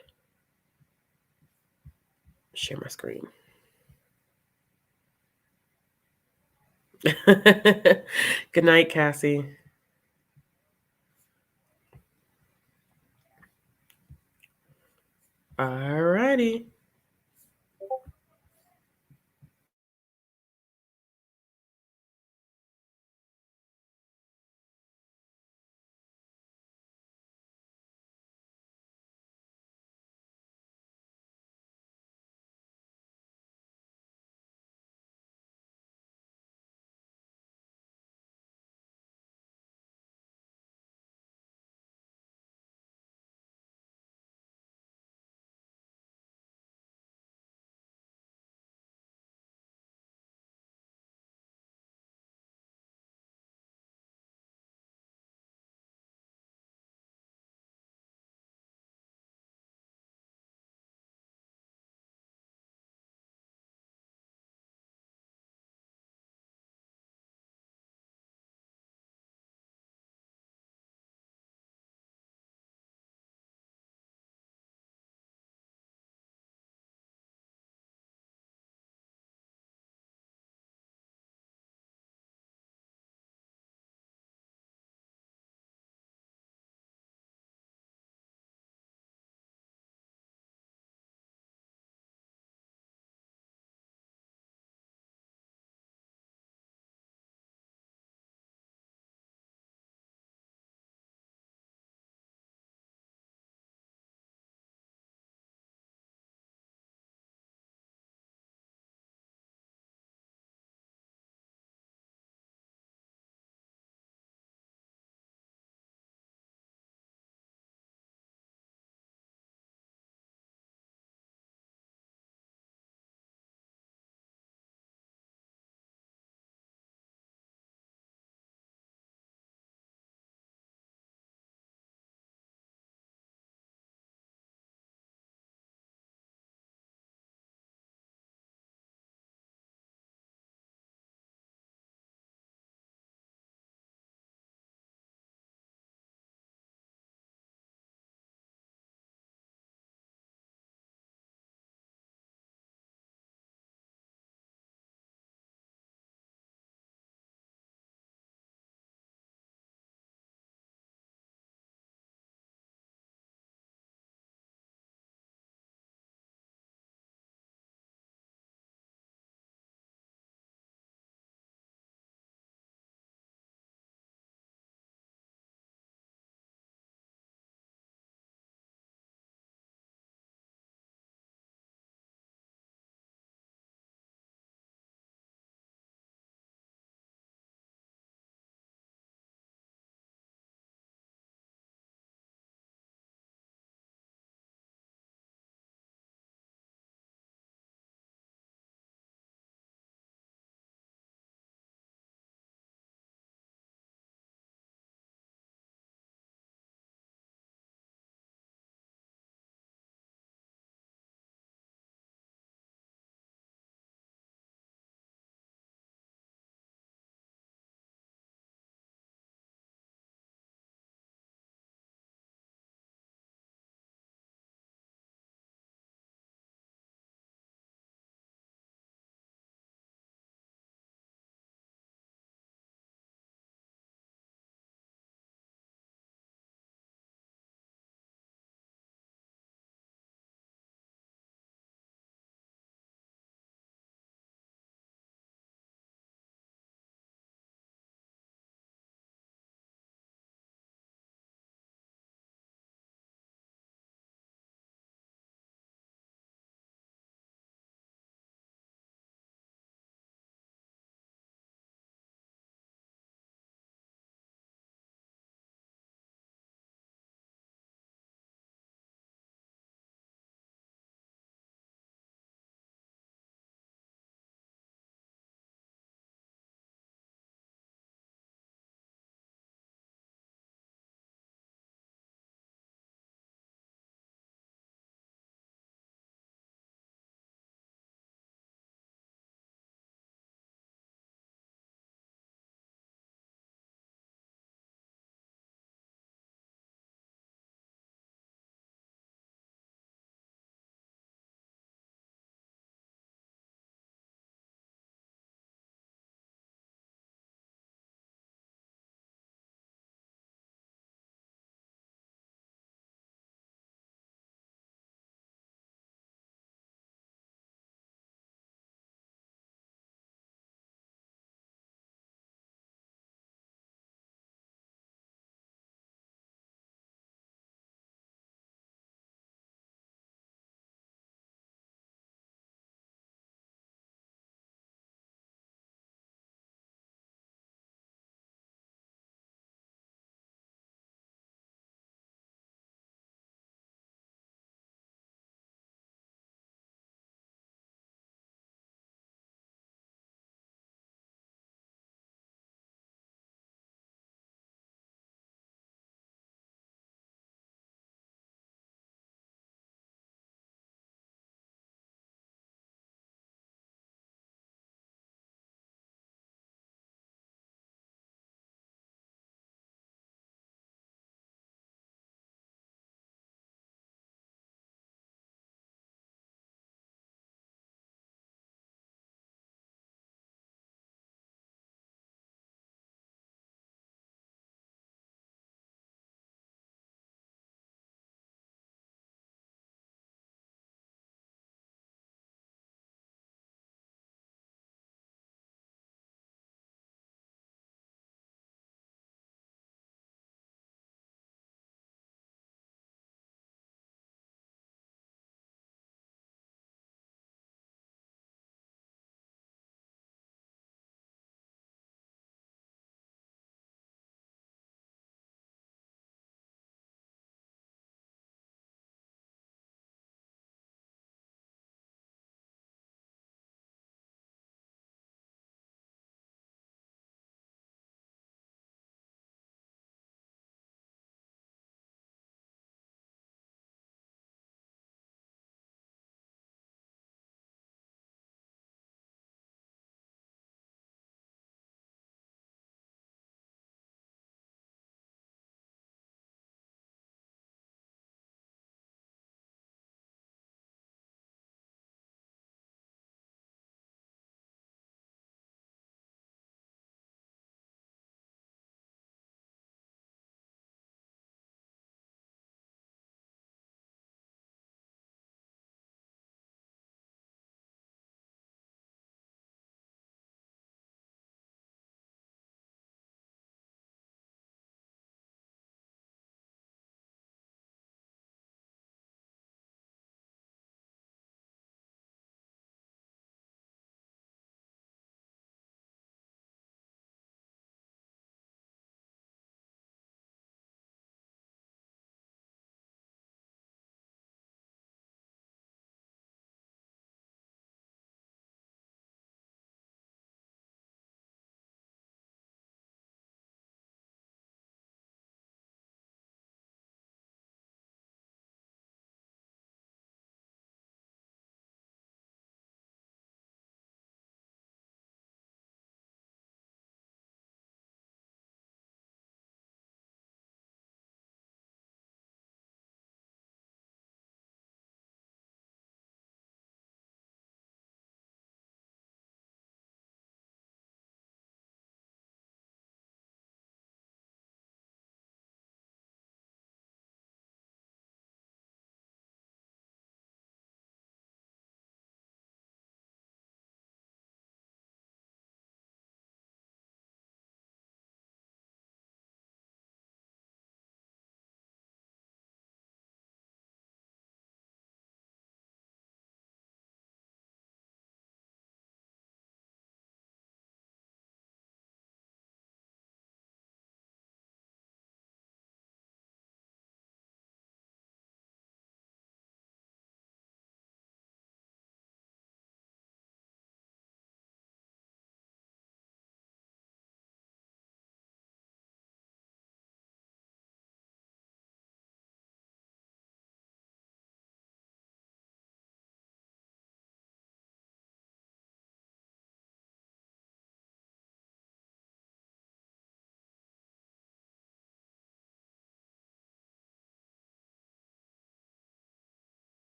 Share my screen. Good night, Cassie. All righty.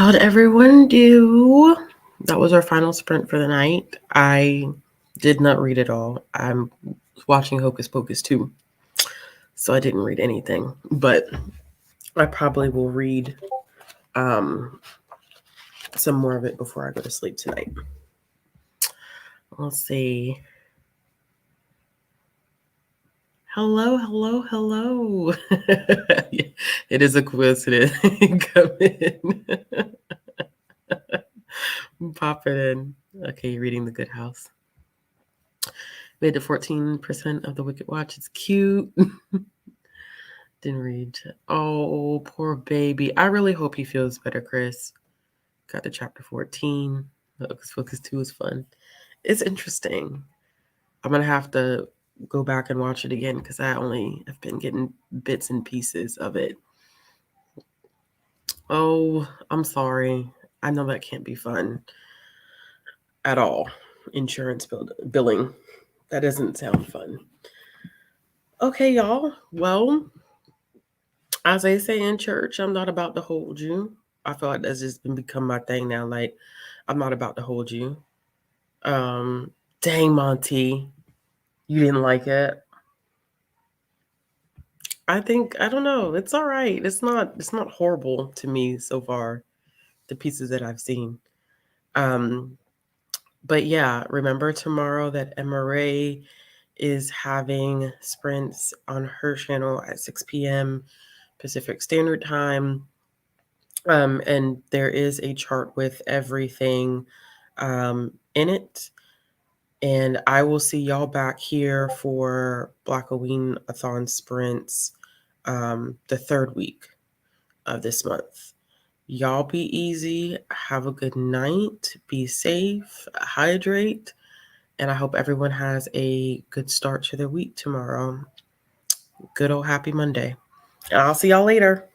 How'd everyone do? That was our final sprint for the night. I did not read it all. I'm watching Hocus Pocus too, so I didn't read anything. But I probably will read some more of it before I go to sleep tonight. Let's see. Hello. It is a coincidence. Come in. Pop it in. Okay, you're reading The Good House. Made to 14% of the Wicked Watch. It's cute. Didn't read. Oh, poor baby. I really hope he feels better, Chris. Got to chapter 14. Hocus Pocus 2 is fun. It's interesting. I'm going to have to go back and watch it again because I only have been getting bits and pieces of it. Oh, I'm sorry. I know that can't be fun at all. Insurance billing. That doesn't sound fun. Okay, y'all. Well, as they say in church, I'm not about to hold you. I feel like that's just become my thing now. Like, I'm not about to hold you. Dang, Monty, you didn't like it. I don't know. It's all right. It's not horrible to me so far, the pieces that I've seen. But yeah, remember tomorrow that MRA is having sprints on her channel at 6 p.m. Pacific Standard Time. And there is a chart with everything in it. And I will see y'all back here for Blackoweenathon Sprints the third week of this month. Y'all be easy. Have a good night. Be safe. Hydrate. And I hope everyone has a good start to their week tomorrow. Good old happy Monday. And I'll see y'all later.